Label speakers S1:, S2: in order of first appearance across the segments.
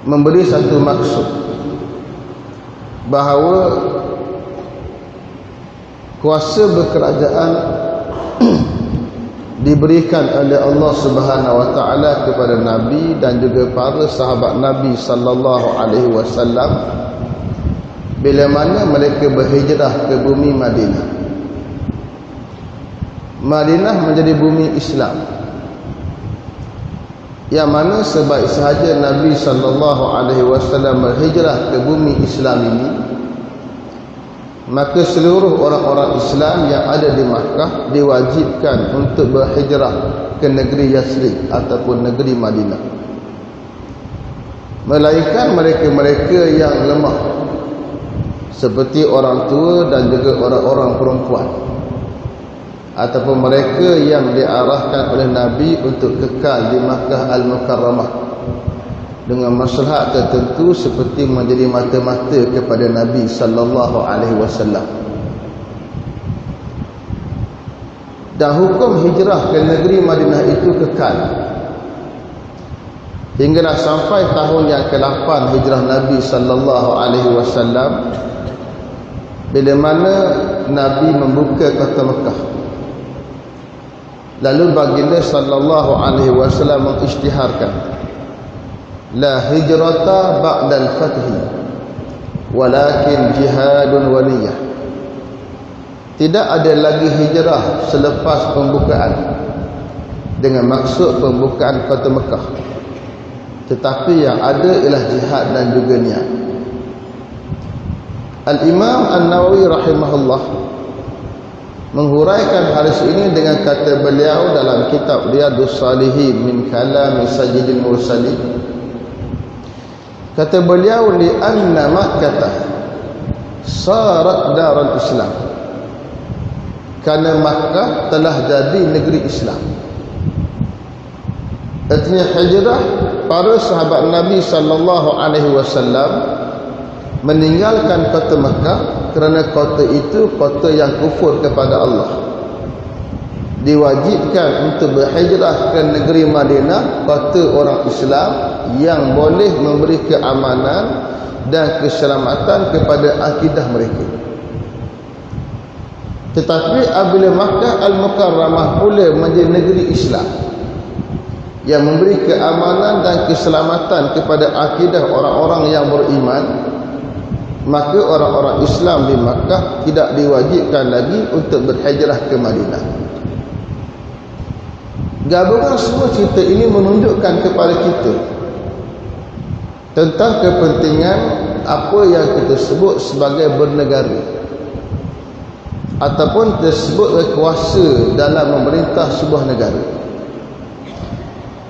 S1: memberi satu maksud bahawa kuasa berkerajaan diberikan oleh Allah Subhanahu wa taala kepada Nabi dan juga para sahabat Nabi sallallahu alaihi wasallam bila mana mereka berhijrah ke bumi Madinah. Madinah menjadi bumi Islam, yang mana sebaik sahaja Nabi sallallahu alaihi wasallam berhijrah ke bumi Islam ini, maka seluruh orang-orang Islam yang ada di Makkah diwajibkan untuk berhijrah ke negeri Yathrib ataupun negeri Madinah, melainkan mereka-mereka yang lemah seperti orang tua dan juga orang-orang perempuan, ataupun mereka yang diarahkan oleh Nabi untuk kekal di Makkah Al-Mukarramah dengan maslahat tertentu seperti menjadi mata-mata kepada Nabi sallallahu alaihi wasallam. Dan hukum hijrah ke negeri Madinah itu kekal hinggalah sampai tahun yang ke-8 hijrah Nabi sallallahu alaihi wasallam, bila mana Nabi membuka kota Mekah. Lalu baginda sallallahu alaihi wasallam mengisytiharkan, la hijrata ba'dal fathi walakin jihadun waliyah. Tidak ada lagi hijrah selepas pembukaan dengan maksud pembukaan kota Mekah, tetapi yang ada ialah jihad dan juga niat. Al-Imam An-Nawawi rahimahullah menghuraikan hadis ini dengan kata beliau dalam kitab Riyadhus Shalihin min kalami Sayyidil Mursalin. Kata beliau, li anna Makkah sarat darul Islam, kerana Makkah telah jadi negeri Islam. Artinya hijrah para sahabat Nabi sallallahu alaihi wasallam meninggalkan kota Makkah kerana kota itu kota yang kufur kepada Allah, diwajibkan untuk berhijrah ke negeri Madinah, kota orang Islam yang boleh memberi keamanan dan keselamatan kepada akidah mereka. Tetapi apabila Makkah Al-Mukarramah pula menjadi negeri Islam yang memberi keamanan dan keselamatan kepada akidah orang-orang yang beriman, maka orang-orang Islam di Makkah tidak diwajibkan lagi untuk berhijrah ke Madinah. Gabungan semua cerita ini menunjukkan kepada kita tentang kepentingan apa yang kita sebut sebagai bernegara ataupun tersebut kuasa dalam memerintah sebuah negara.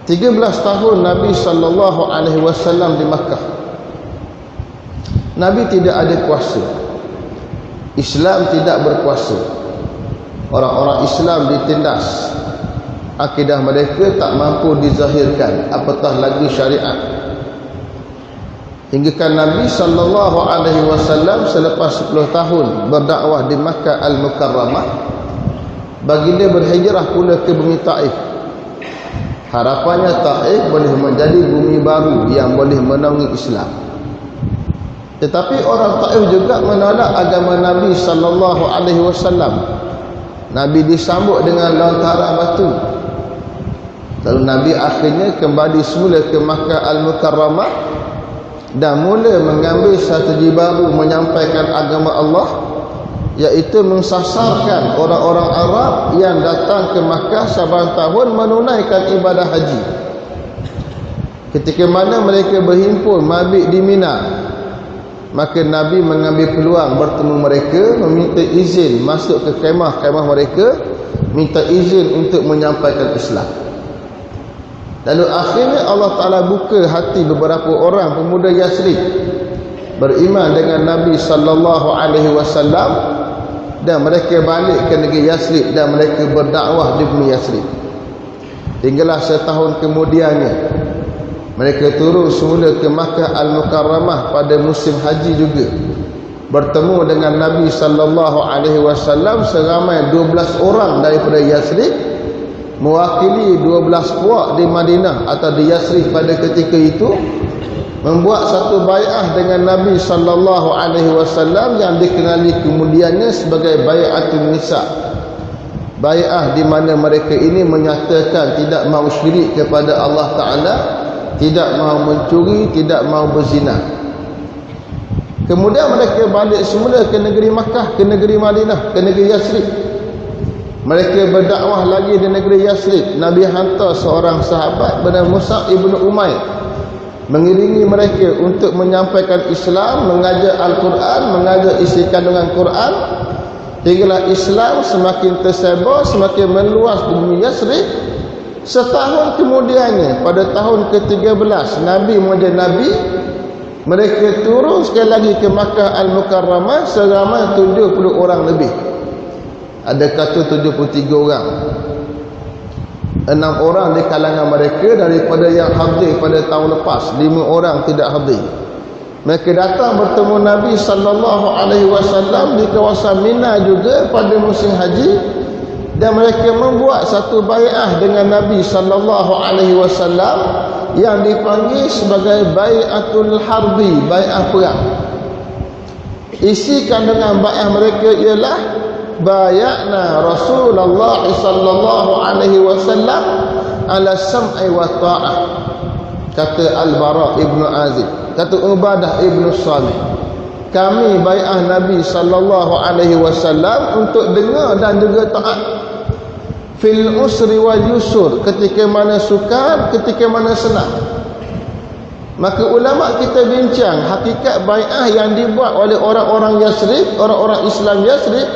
S1: 13 tahun Nabi sallallahu alaihi wasallam di Makkah, Nabi tidak ada kuasa. Islam tidak berkuasa. Orang-orang Islam ditindas. Akidah mereka tak mampu dizahirkan, apatah lagi syariat. Hingga kan Nabi sallallahu alaihi wasallam selepas 10 tahun berdakwah di Makkah Al-Mukarramah, baginda berhijrah pula ke bumi Taif. Harapannya Taif boleh menjadi bumi baru yang boleh menaungi Islam. Tetapi orang Taif juga menolak agama Nabi sallallahu alaihi wasallam. Nabi disambut dengan lontaran batu. Lalu Nabi akhirnya kembali semula ke Makkah Al-Mukarramah dan mula mengambil strategi baru menyampaikan agama Allah, iaitu mensasarkan orang-orang Arab yang datang ke Makkah saban tahun menunaikan ibadah haji. Ketika mana mereka berhimpun mabit di Mina, maka Nabi mengambil peluang bertemu mereka, meminta izin masuk ke kemah-kemah mereka, minta izin untuk menyampaikan Islam. Lalu akhirnya Allah Ta'ala buka hati beberapa orang pemuda Yathrib beriman dengan Nabi sallallahu alaihi wasallam, dan mereka balik ke negeri Yathrib dan mereka berdakwah di bumi Yathrib. Hinggalah setahun kemudiannya mereka turun semula ke Makkah Al-Mukarramah pada musim haji juga, bertemu dengan Nabi sallallahu alaihi wasallam seramai 12 orang daripada Yathrib, mewakili 12 puak di Madinah atau di Yathrib pada ketika itu, membuat satu bai'ah dengan Nabi sallallahu alaihi wasallam yang dikenali kemudiannya sebagai bai'atul nisa. Bai'ah di mana mereka ini menyatakan tidak mahu syirik kepada Allah Taala, tidak mahu mencuri, tidak mahu berzina. Kemudian mereka balik semula ke negeri Makkah, ke negeri Madinah, ke negeri Yasrib. Mereka berdakwah lagi di negeri Yasrib. Nabi hantar seorang sahabat bernama Mus'ab ibn Umair mengiringi mereka untuk menyampaikan Islam, mengajar Al-Quran, mengajar isi kandungan Quran. Hinggalah Islam semakin tersebar, semakin meluas di bumi Yasrib. Setahun kemudiannya, pada tahun ke-13 Nabi menjadi Nabi, mereka turun sekali lagi ke Makkah Al-Mukarramah seramai 70 orang lebih. Ada kata 73 orang. 6 orang di kalangan mereka daripada yang hadir pada tahun lepas, 5 orang tidak hadir. Mereka datang bertemu Nabi sallallahu alaihi wasallam di kawasan Mina juga pada musim haji, dan mereka membuat satu bai'ah dengan Nabi sallallahu alaihi wasallam yang dipanggil sebagai bai'atul harbi, bai'ah perang. Isi kandungan bai'ah mereka ialah bay'na Rasulullah sallallahu alaihi wasallam ala sam'i wa ta'ah. Kata Al-Bara ibn Azib, kata Ubadah ibn Samit, kami bai'ah Nabi sallallahu alaihi wasallam untuk dengar dan juga taat fil usri wal yusur, ketika mana sukar, ketika mana senang. Maka ulama kita bincang hakikat bai'ah yang dibuat oleh orang-orang Yasrib, orang-orang Islam Yasrib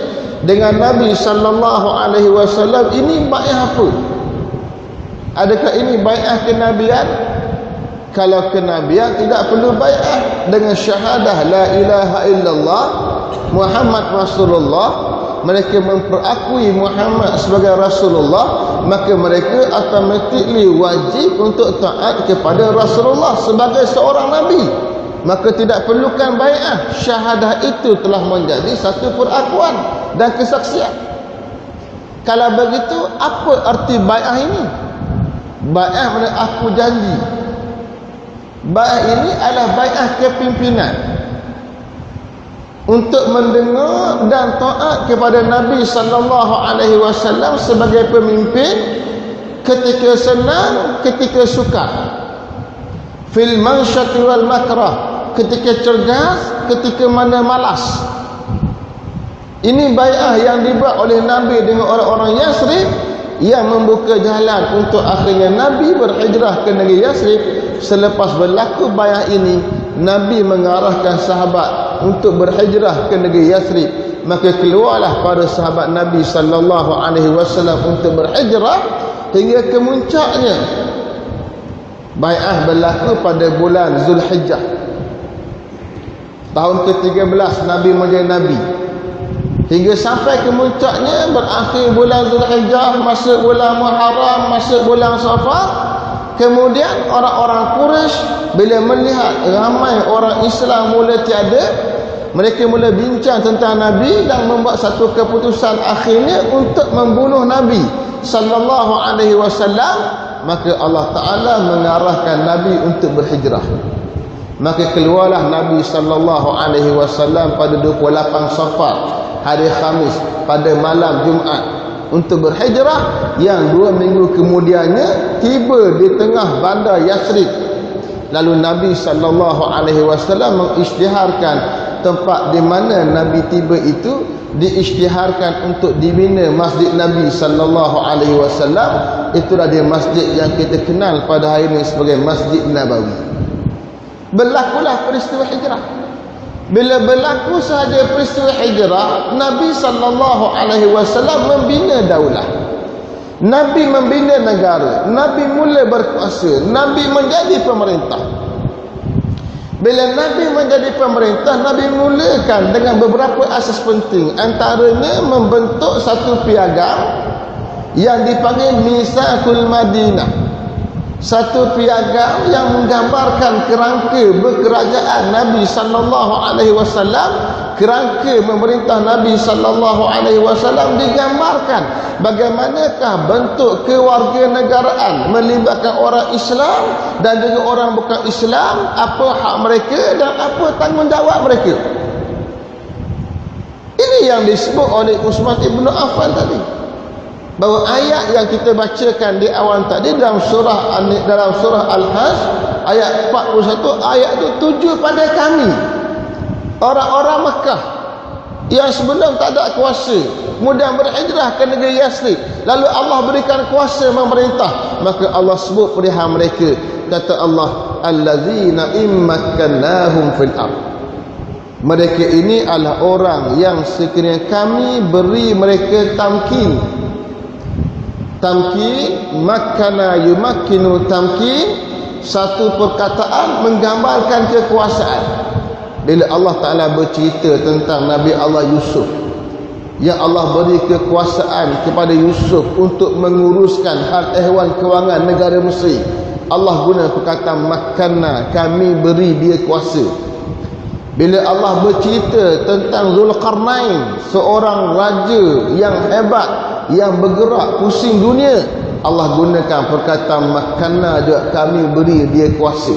S1: dengan Nabi sallallahu alaihi wasallam ini bai'ah apa? Adakah ini bai'ah kenabian? Kalau kenabian tidak perlu bai'ah. Dengan syahadah la ilaha illallah Muhammad Rasulullah, mereka memperakui Muhammad sebagai Rasulullah, maka mereka automatically wajib untuk taat kepada Rasulullah sebagai seorang Nabi. Maka tidak perlukan bai'ah. Syahadah itu telah menjadi satu perakuan dan kesaksian. Kalau begitu, apa arti bai'ah ini? Bai'ah maknanya aku janji. Bai'ah ini adalah bai'ah kepimpinan untuk mendengar dan taat kepada Nabi sallallahu alaihi wasallam sebagai pemimpin ketika senang, ketika sukar. Fil mansyati wal makrah, ketika cergas, ketika mana malas. Ini bai'ah yang dibuat oleh Nabi dengan orang-orang Yasrib yang membuka jalan untuk akhirnya Nabi berhijrah ke negeri Yasrib. Selepas berlaku bai'ah ini, Nabi mengarahkan sahabat untuk berhijrah ke negeri Yasrib. Maka keluarlah para sahabat Nabi sallallahu alaihi wasallam untuk berhijrah hingga ke muncaknya. Bai'ah berlaku pada bulan Zulhijjah. Tahun ke-13 Nabi menjadi Nabi. Hingga sampai ke muncaknya, berakhir bulan Zulhijjah, masuk bulan Muharram, masuk bulan Safar. Kemudian orang-orang Quraisy bila melihat ramai orang Islam mula tiada, mereka mula bincang tentang Nabi dan membuat satu keputusan akhirnya untuk membunuh Nabi sallallahu alaihi wasallam. Maka Allah Taala mengarahkan Nabi untuk berhijrah. Maka keluarlah Nabi sallallahu alaihi wasallam pada 28 Safar, hari Khamis, pada malam Jumaat untuk berhijrah, yang 2 minggu kemudiannya tiba di tengah bandar Yasrib. Lalu Nabi sallallahu alaihi wasallam mengisytiharkan tempat di mana Nabi tiba itu, diisytiharkan untuk dibina Masjid Nabi sallallahu alaihi wasallam. Itulah dia masjid yang kita kenal pada hari ini sebagai Masjid Nabawi. Berlakulah peristiwa hijrah. Bila berlaku sahaja peristiwa hijrah, Nabi sallallahu alaihi wasallam membina daulah. Nabi membina negara. Nabi mula berkuasa. Nabi menjadi pemerintah. Bila Nabi menjadi pemerintah, Nabi mulakan dengan beberapa asas penting. Antaranya membentuk satu piagam yang dipanggil Mitsaqul Madinah. Satu piagam yang menggambarkan kerangka berkerajaan Nabi sallallahu alaihi wasallam kerangka memerintah Nabi sallallahu alaihi wasallam digambarkan bagaimanakah bentuk kewarganegaraan melibatkan orang Islam dan juga orang bukan Islam, apa hak mereka dan apa tanggungjawab mereka. Ini yang disebut oleh Uthman ibn Affan tadi, bahawa ayat yang kita bacakan di awal tadi dalam surah Al-Hajj ayat 41, ayat itu tuju pada kami orang-orang Mekah yang sebelum tak ada kuasa, kemudian berhijrah ke negeri Yasrib, lalu Allah berikan kuasa memerintah, maka Allah sebut perihal mereka, kata Allah, allazina immakkannahum fil ardh, mereka ini adalah orang yang sekiranya kami beri mereka tamkin. Tamkin, makkana yumakkinu tamkin, satu perkataan menggambarkan kekuasaan. Bila Allah Ta'ala bercerita tentang Nabi Allah Yusuf, yang Allah beri kekuasaan kepada Yusuf untuk menguruskan hal ehwal kewangan negara Mesir, Allah guna perkataan makkana, kami beri dia kuasa. Bila Allah bercerita tentang Zulkarnain, seorang raja yang hebat, yang bergerak pusing dunia, Allah gunakan perkataan makkana juga, kami beri dia kuasa.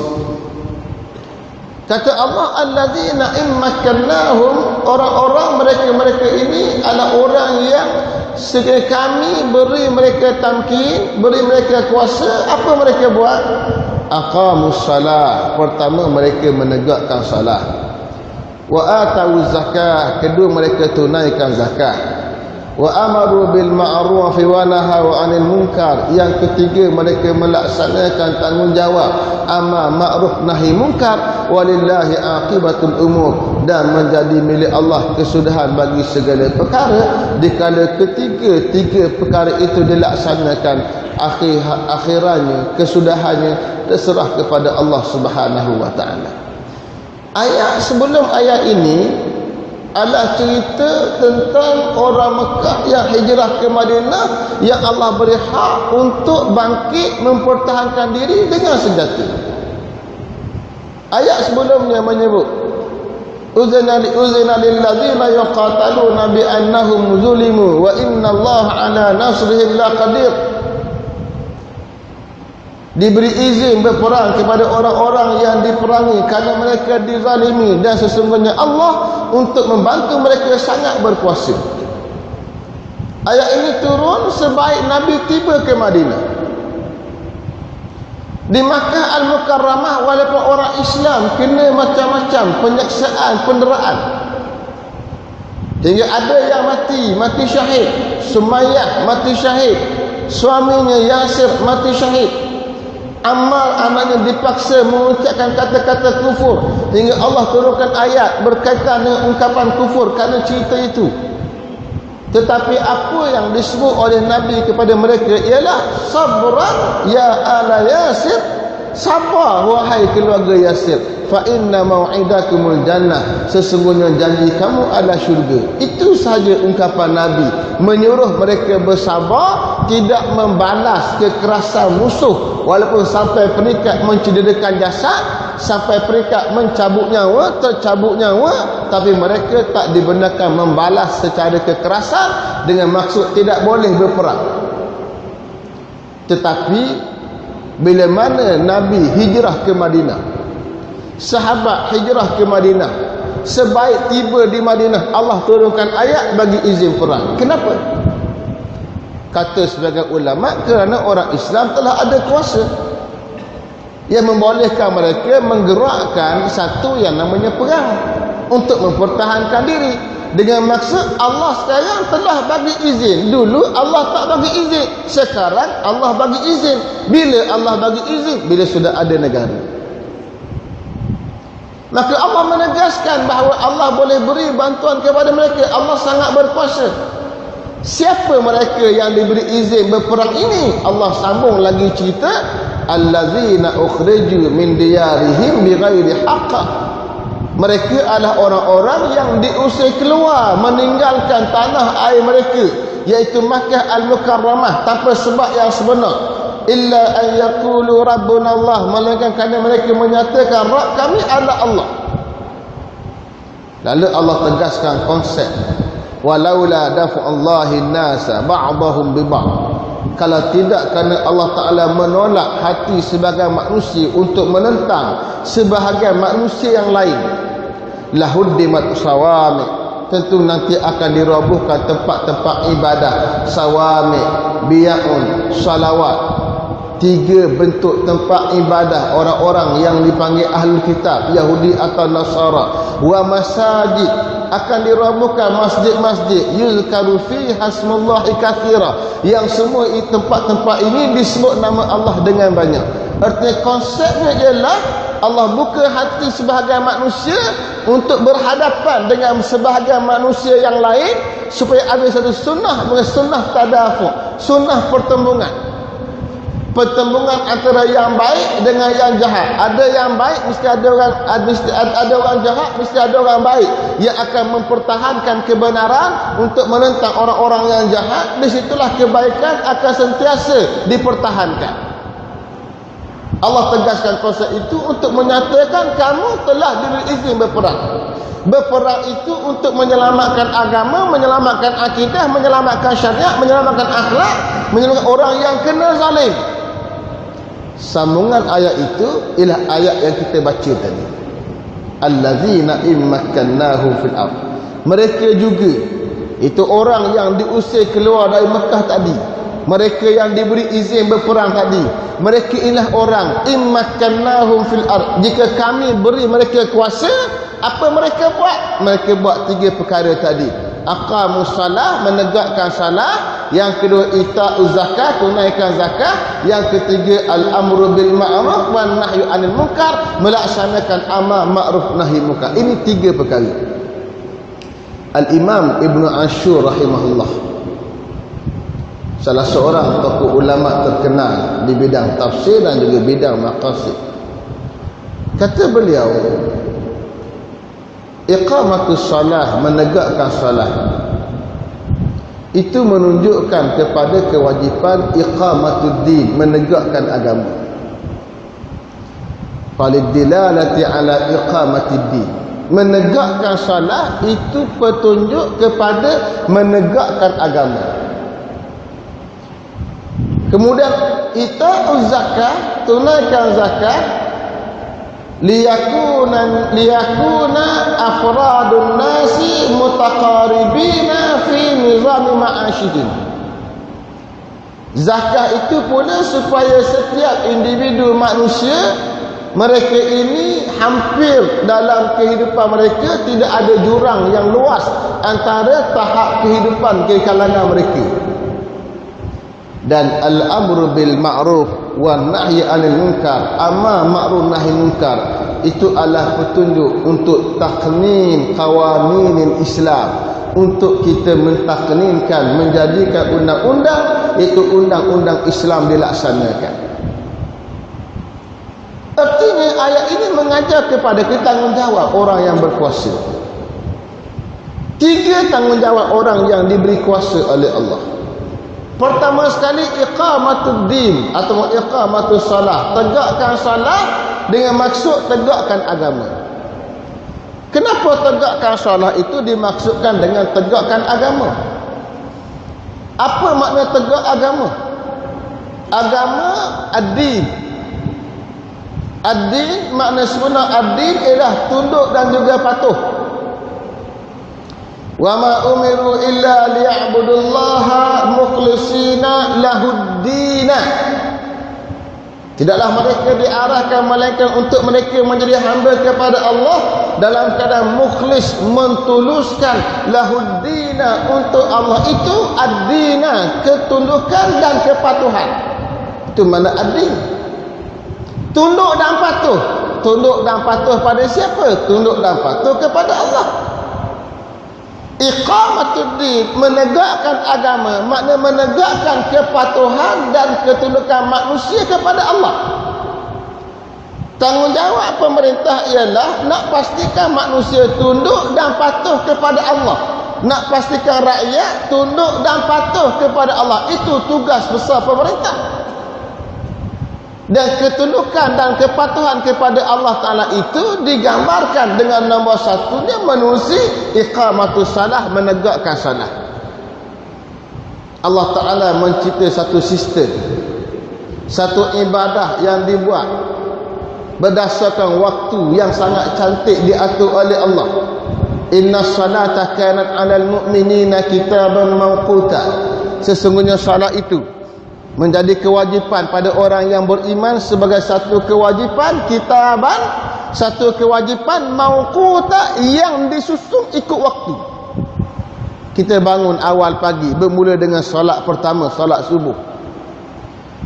S1: Kata Allah, allazina immakkannahum, orang-orang mereka ini adalah orang yang sekiranya kami beri mereka tamkin, beri mereka kuasa, apa mereka buat? Aqamus salah, pertama mereka menegakkan salah. Wa atau zakah, kedua mereka tunaikan zakat. Wa amaru bil ma'ruf wa nahaw 'anil munkar, yang ketiga mereka melaksanakan tanggungjawab amar ma'ruf nahi munkar, walillahi aqibatul umur, dan menjadi milik Allah kesudahan bagi segala perkara. Dikala tiga perkara itu dilaksanakan, akhirannya, kesudahannya terserah kepada Allah Subhanahu wa taala. Ayat sebelum ayat ini adalah cerita tentang orang Mekah yang hijrah ke Madinah, yang Allah beri hak untuk bangkit mempertahankan diri dengan senjata. Ayat sebelumnya menyebut uzina lil ladzina yuqataluna bi annahum zulimu wa innallaha ala nasrihim laqadir. Diberi izin berperang kepada orang-orang yang diperangi kerana mereka dizalimi, dan sesungguhnya Allah untuk membantu mereka sangat berkuasa. Ayat ini turun sebaik Nabi tiba ke Madinah. Di Makkah Al-Mukarramah, walaupun orang Islam kena macam-macam penyaksaan, penderaan, hingga ada yang mati syahid. Sumayyah mati syahid, suaminya Yasir mati syahid. Ammar anaknya dipaksa mengucapkan kata-kata kufur, hingga Allah turunkan ayat berkaitan dengan ungkapan kufur kerana cerita itu. Tetapi apa yang disebut oleh Nabi kepada mereka ialah sabran ya ala Yasir, sabar wahai keluarga Yasir, fa inna mau'idakumul jannah, sesungguhnya janji kamu adalah syurga. Itu sahaja ungkapan Nabi, menyuruh mereka bersabar, tidak membalas kekerasan musuh, walaupun sampai peringkat mencederakan jasad, sampai peringkat mencabut nyawa, tercabut nyawa, tapi mereka tak dibenarkan membalas secara kekerasan dengan maksud tidak boleh berperang. Tetapi bila mana Nabi hijrah ke Madinah, sahabat hijrah ke Madinah, sebaik tiba di Madinah, Allah turunkan ayat bagi izin perang. Kenapa? Kata sebagian ulama, kerana orang Islam telah ada kuasa yang membolehkan mereka menggerakkan satu yang namanya perang untuk mempertahankan diri, dengan maksud Allah sekarang telah bagi izin. Dulu Allah tak bagi izin, sekarang Allah bagi izin. Bila Allah bagi izin? Bila sudah ada negara. Maka Allah menegaskan bahawa Allah boleh beri bantuan kepada mereka. Allah sangat berkuasa. Siapa mereka yang diberi izin berperang ini? Allah sambung lagi cerita, allazina ukhriju min diyarihim bighairi haqq. Mereka adalah orang-orang yang diusir keluar, meninggalkan tanah air mereka, iaitu Makkah Al-Mukarramah, tanpa sebab yang sebenar. Illa an yaqulu rabbuna Allah, melainkan kerana mereka menyatakan Rabb kami adalah Allah. Lalu Allah tegaskan konsep walaula dafa'allahi nasa ba'dahum bi ba'd. Kalau tidak kerana Allah Ta'ala menolak hati sebahagian manusia untuk menentang sebahagian manusia yang lain, lahuddimat sawami, tentu nanti akan dirobohkan tempat-tempat ibadah, sawami, bi'un, salawat. 3 bentuk tempat ibadah orang-orang yang dipanggil ahli kitab, Yahudi atau Nasara. Wa masajid, akan dirobohkan masjid-masjid, yuzkaru fiha hasmullahi katsira, yang semua tempat-tempat ini disebut nama Allah dengan banyak. Artinya konsepnya ialah Allah buka hati sebahagian manusia untuk berhadapan dengan sebahagian manusia yang lain, supaya ada satu sunnah, sunnah tadafuq, sunnah pertembungan antara yang baik dengan yang jahat. Ada yang baik, mesti ada orang jahat, mesti ada orang baik yang akan mempertahankan kebenaran untuk menentang orang-orang yang jahat. Di situlah kebaikan akan sentiasa dipertahankan. Allah tegaskan konsep itu untuk menyatakan kamu telah diberi izin berperang. Berperang itu untuk menyelamatkan agama, menyelamatkan akidah, menyelamatkan syariat, menyelamatkan akhlak, menyelamatkan orang yang kena zalim. Sambungan ayat itu ialah ayat yang kita baca tadi. Allazina immakkannahum fil ardh. Mereka juga itu orang yang diusir keluar dari Mekah tadi, mereka yang diberi izin berperang tadi, mereka ialah orang immakkannahum fil ardh. Jika kami beri mereka kuasa, apa mereka buat? Mereka buat 3 perkara tadi. Aqamus salah, menegakkan salah. Yang kedua, ita'uz zakat, tunaikan zakat. Yang ketiga, al-amru bil ma'ruf wan nahyu 'anil munkar, melaksanakan amar ma'ruf nahi munkar. Ini 3 perkara. Al-Imam Ibnu Ashur rahimahullah, salah seorang tokoh ulama terkenal di bidang tafsir dan juga bidang maqasid, kata beliau, iqamatus salah, menegakkan salah, itu menunjukkan kepada kewajipan iqamatuddin, menegakkan agama. Falidilalati ala iqamatiddin, menegakkan salah itu petunjuk kepada menegakkan agama. Kemudian ita'uz zakat, tunaikan zakat, liyakuna afradun nasi mutaqaribina fi nizami ma'asyidin. Zakat itu pula supaya setiap individu manusia, mereka ini hampir dalam kehidupan mereka tidak ada jurang yang luas antara tahap kehidupan ke kalangan mereka. Dan al-amru bil ma'ruf wan nahyi 'anil munkar, amar ma'ruf nahi munkar, itu adalah petunjuk untuk taknim qawaninil Islam, untuk kita mentakninkan, menjadikan undang-undang, iaitu undang-undang Islam dilaksanakan. Artinya ayat ini mengajar kepada kita tanggungjawab orang yang berkuasa. 3 tanggungjawab orang yang diberi kuasa oleh Allah. Pertama sekali, iqamatuddin atau iqamatus salah, tegakkan salah dengan maksud tegakkan agama. Kenapa tegakkan salah itu dimaksudkan dengan tegakkan agama? Apa makna tegak agama? Agama ad-din. Ad-din, makna sebenar ad-din ialah tunduk dan juga patuh. Wa ma umiru illa liya'budullaha mukhlishina lahuddina. Tidaklah mereka diarahkan melainkan untuk mereka menjadi hamba kepada Allah dalam keadaan mukhlis, mentuluskan, lahuddina, untuk Allah itu ad-dina, ketundukan dan kepatuhan. Itu mana ad-din. Tunduk dan patuh. Tunduk dan patuh pada siapa? Tunduk dan patuh kepada Allah. Iqamatuddin, menegakkan agama, makna menegakkan kepatuhan dan ketundukan manusia kepada Allah. Tanggungjawab pemerintah ialah nak pastikan manusia tunduk dan patuh kepada Allah, nak pastikan rakyat tunduk dan patuh kepada Allah. Itu tugas besar pemerintah. Dan ketundukan dan kepatuhan kepada Allah Ta'ala itu digambarkan dengan nombor satunya menerusi iqamatus salah, menegakkan salah. Allah Ta'ala mencipta satu sistem, satu ibadah yang dibuat berdasarkan waktu yang sangat cantik diatur oleh Allah. Inna salata kanat 'alal mu'minina kitaban mawquta. Sesungguhnya salat itu menjadi kewajipan pada orang yang beriman sebagai satu kewajipan kitaban, satu kewajipan mawquta yang disusun ikut waktu. Kita bangun awal pagi, bermula dengan solat pertama, solat subuh.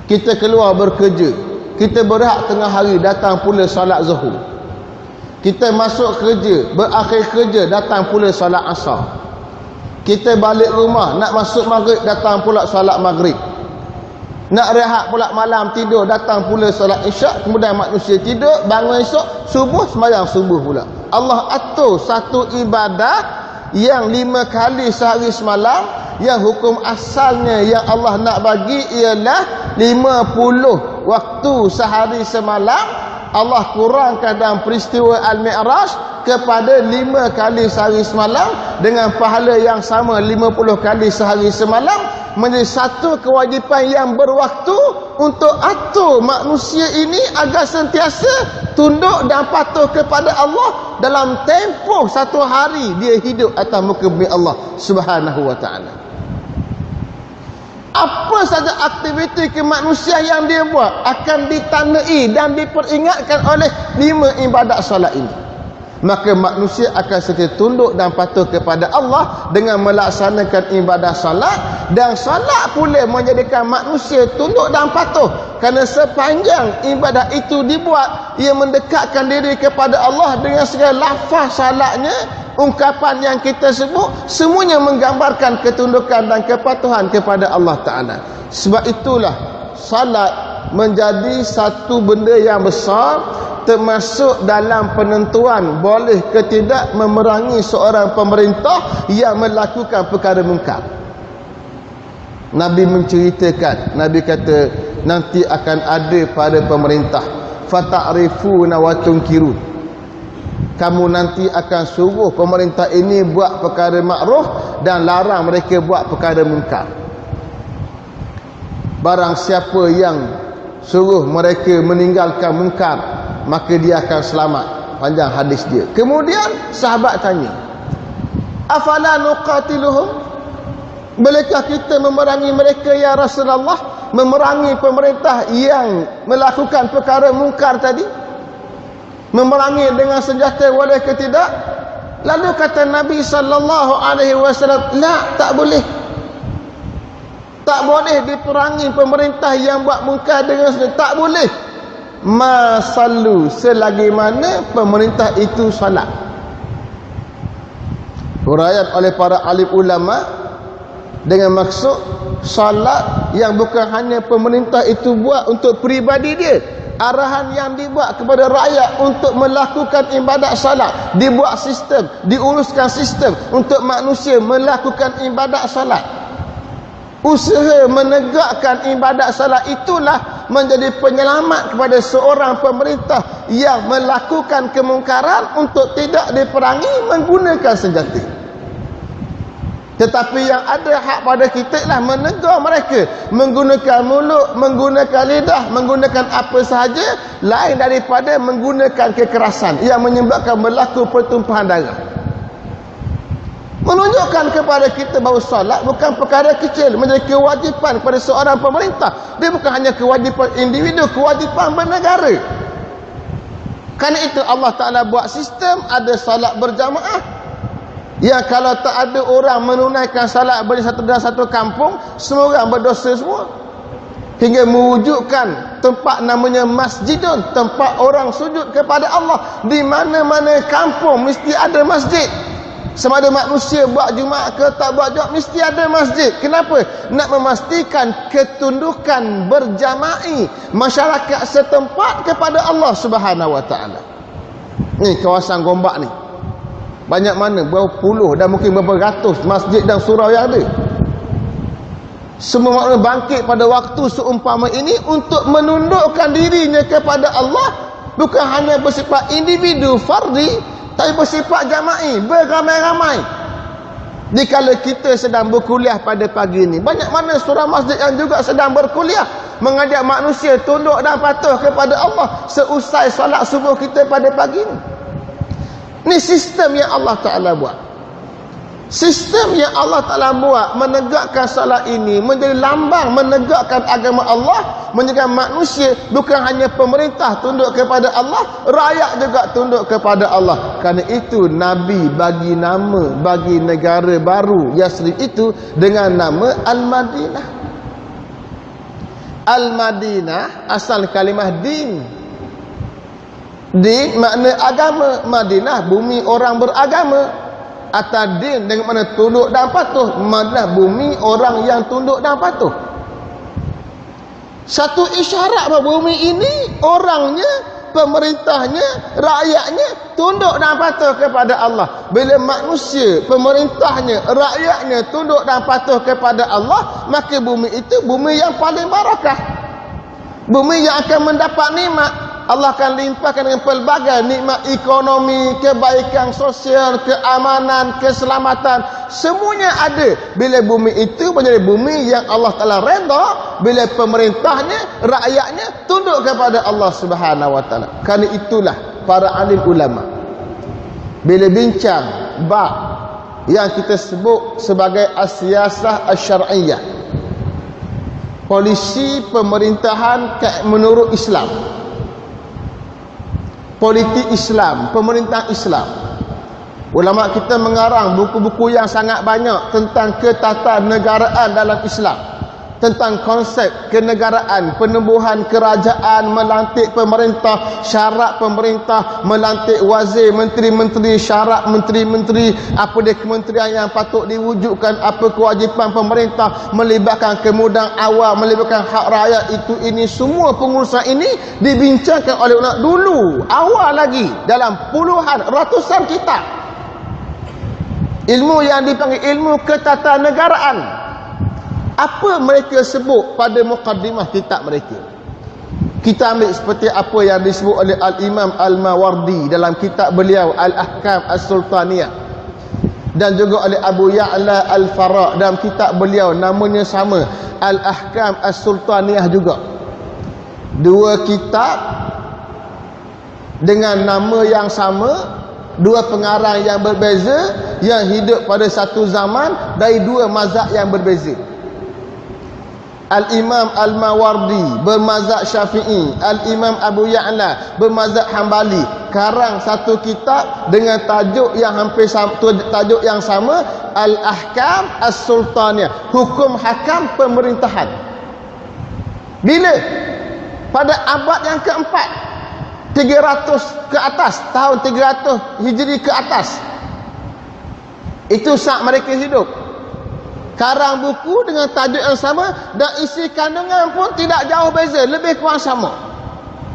S1: Kita keluar bekerja, kita berehat tengah hari, datang pula solat zuhur. Kita masuk kerja, berakhir kerja, datang pula solat asar. Kita balik rumah, nak masuk maghrib, datang pula solat maghrib. Nak rehat pula malam, tidur, datang pula solat isyak. Kemudian manusia tidur, bangun esok, subuh, sembahyang subuh pula. Allah atur satu ibadah yang 5 kali sehari semalam, yang hukum asalnya yang Allah nak bagi ialah 50 waktu sehari semalam. Allah kurangkan dalam peristiwa Al-Mi'raj kepada 5 kali sehari semalam dengan pahala yang sama 50 kali sehari semalam, menjadi satu kewajipan yang berwaktu untuk atur manusia ini agar sentiasa tunduk dan patuh kepada Allah dalam tempoh satu hari dia hidup atas muka bumi Allah Subhanahu wa ta'ala. Apa saja aktiviti kemanusiaan yang dia buat akan ditandai dan diperingatkan oleh 5 ibadat solat ini. Maka manusia akan setia tunduk dan patuh kepada Allah dengan melaksanakan ibadah salat, dan salat pula menjadikan manusia tunduk dan patuh, kerana sepanjang ibadah itu dibuat ia mendekatkan diri kepada Allah dengan segala lafaz salatnya, ungkapan yang kita sebut, semuanya menggambarkan ketundukan dan kepatuhan kepada Allah Ta'ala. Sebab itulah salat menjadi satu benda yang besar, termasuk dalam penentuan boleh ke tidak memerangi seorang pemerintah yang melakukan perkara mungkar. Nabi menceritakan, Nabi kata nanti akan ada pada pemerintah fata'rifuna wa tunkirun. Kamu nanti akan suruh pemerintah ini buat perkara makruf dan larang mereka buat perkara mungkar. Barang siapa yang suruh mereka meninggalkan mungkar, maka dia akan selamat. Panjang hadis dia. Kemudian sahabat tanya, afala nuqatiluhum? Bolehkah kita memerangi mereka ya Rasulullah? Memerangi pemerintah yang melakukan perkara mungkar tadi? Memerangi dengan senjata boleh ke tidak? Lalu kata Nabi SAW, la, tak boleh. Tak boleh diperangi pemerintah yang buat mungkar dengan senjata. Tak boleh. Masallu, selagi mana pemerintah itu salat. Huraian oleh para alim ulama dengan maksud salat yang bukan hanya pemerintah itu buat untuk peribadi dia. Arahan yang dibuat kepada rakyat untuk melakukan ibadat salat, dibuat sistem, diuruskan sistem untuk manusia melakukan ibadat salat. Usaha menegakkan ibadat salat itulah menjadi penyelamat kepada seorang pemerintah yang melakukan kemungkaran untuk tidak diperangi menggunakan senjata. Tetapi yang ada hak pada kita lah menegur mereka menggunakan mulut, menggunakan lidah, menggunakan apa sahaja lain daripada menggunakan kekerasan yang menyebabkan berlaku pertumpahan darah. Menunjukkan kepada kita bahawa solat bukan perkara kecil, menjadi kewajipan kepada seorang pemerintah. Dia bukan hanya kewajipan individu, kewajipan bernegara. Kerana itu Allah Ta'ala buat sistem, ada solat berjamaah. Ya, kalau tak ada orang menunaikan salat dalam satu kampung, semua orang berdosa semua. Hingga mewujudkan tempat namanya masjidun, tempat orang sujud kepada Allah. Di mana-mana kampung mesti ada masjid. Sama ada manusia buat Jumaat ke tak buat Jumaat, mesti ada masjid. Kenapa? Nak memastikan ketundukan berjama'i masyarakat setempat kepada Allah Subhanahu Wa Ta'ala. Ni kawasan Gombak ni, banyak mana, berapa puluh dan mungkin berapa ratus masjid dan surau yang ada. Semua makhluk bangkit pada waktu seumpama ini untuk menundukkan dirinya kepada Allah, bukan hanya bersifat individu fardi, tapi bersifat jama'i, beramai-ramai. Dikala kita sedang berkuliah pada pagi ini, banyak mana surah masjid yang juga sedang berkuliah mengajak manusia tunduk dan patuh kepada Allah seusai solat subuh kita pada pagi ini. Ini sistem yang Allah Ta'ala buat. Sistem yang Allah Ta'ala buat menegakkan solat ini menjadi lambang menegakkan agama Allah, menjadikan manusia bukan hanya pemerintah tunduk kepada Allah, rakyat juga tunduk kepada Allah. Kerana itu Nabi bagi nama bagi negara baru Yasrib itu dengan nama Al-Madinah. Al-Madinah asal kalimah din. Din makna agama, Madinah bumi orang beragama. Atas din dengan mana tunduk dan patuh, Madinah bumi orang yang tunduk dan patuh. Satu isyarat bahawa bumi ini orangnya, pemerintahnya, rakyatnya tunduk dan patuh kepada Allah. Bila manusia, pemerintahnya, rakyatnya tunduk dan patuh kepada Allah, maka bumi itu bumi yang paling barakah, bumi yang akan mendapat nikmat. Allah akan limpahkan dengan pelbagai nikmat ekonomi, kebaikan sosial, keamanan, keselamatan, semuanya ada bila bumi itu menjadi bumi yang Allah Ta'ala redha, bila pemerintahnya, rakyatnya tunduk kepada Allah Subhanahu Wa Ta'ala. Kerana itulah para alim ulama bila bincang bab yang kita sebut sebagai as-siyasah asy-syar'iyyah, polisi pemerintahan menurut Islam, politik Islam, pemerintah Islam. Ulama kita mengarang buku-buku yang sangat banyak tentang ketatanegaraan dalam Islam, tentang konsep kenegaraan, penubuhan kerajaan, melantik pemerintah, syarat pemerintah, melantik wazir, menteri-menteri, syarat menteri-menteri, apa dia kementerian yang patut diwujudkan, apa kewajipan pemerintah, melibatkan kemudahan awam, melibatkan hak rakyat, itu ini semua pengurusan ini dibincangkan oleh ulama dulu, awal lagi, dalam puluhan, ratusan kitab. Ilmu yang dipanggil ilmu ketatanegaraan. Apa mereka sebut pada muqaddimah kitab mereka? Kita ambil seperti apa yang disebut oleh Al-Imam Al-Mawardi dalam kitab beliau Al-Ahkam As-Sultaniyah, dan juga oleh Abu Ya'la Al-Farra dalam kitab beliau namanya sama, Al-Ahkam As-Sultaniyah juga. Dua kitab dengan nama yang sama, dua pengarang yang berbeza, yang hidup pada satu zaman dari dua mazhab yang berbeza. Al-Imam Al-Mawardi bermazhab Syafi'i, Al-Imam Abu Ya'la bermazhab Hambali, karang satu kitab dengan tajuk yang hampir sama, tajuk yang sama, Al-Ahkam As-Sultaniyah, hukum hakam pemerintahan. Bila? Pada abad yang keempat, 300 ke atas, tahun 300 Hijri ke atas, itu saat mereka hidup. Karang buku dengan tajuk yang sama dan isi kandungan pun tidak jauh beza, lebih kurang sama.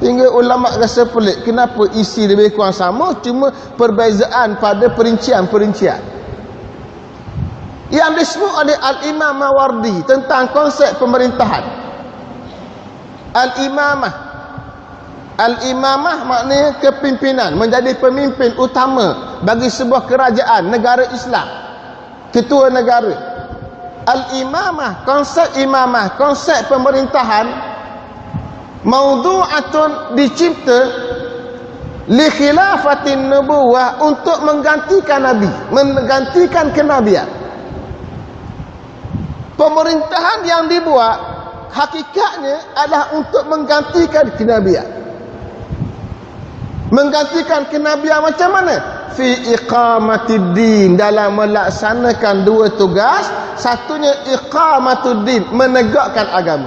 S1: Hingga ulama rasa pelik, kenapa isi lebih kurang sama, cuma perbezaan pada perincian-perincian. Yang disebut oleh Al-Imam Mawardi tentang konsep pemerintahan. Al-Imamah. Al-Imamah maknanya kepimpinan, menjadi pemimpin utama bagi sebuah kerajaan, negara Islam, ketua negara. Al-imamah, konsep imamah, konsep pemerintahan, maudhu'atun, dicipta li khilafatin nubuwah, untuk menggantikan nabi, menggantikan kenabian. Pemerintahan yang dibuat hakikatnya adalah untuk menggantikan kenabian. Menggantikan kenabian macam mana? Fi iqamatiddin, dalam melaksanakan dua tugas. Satunya iqamatuddin, menegakkan agama.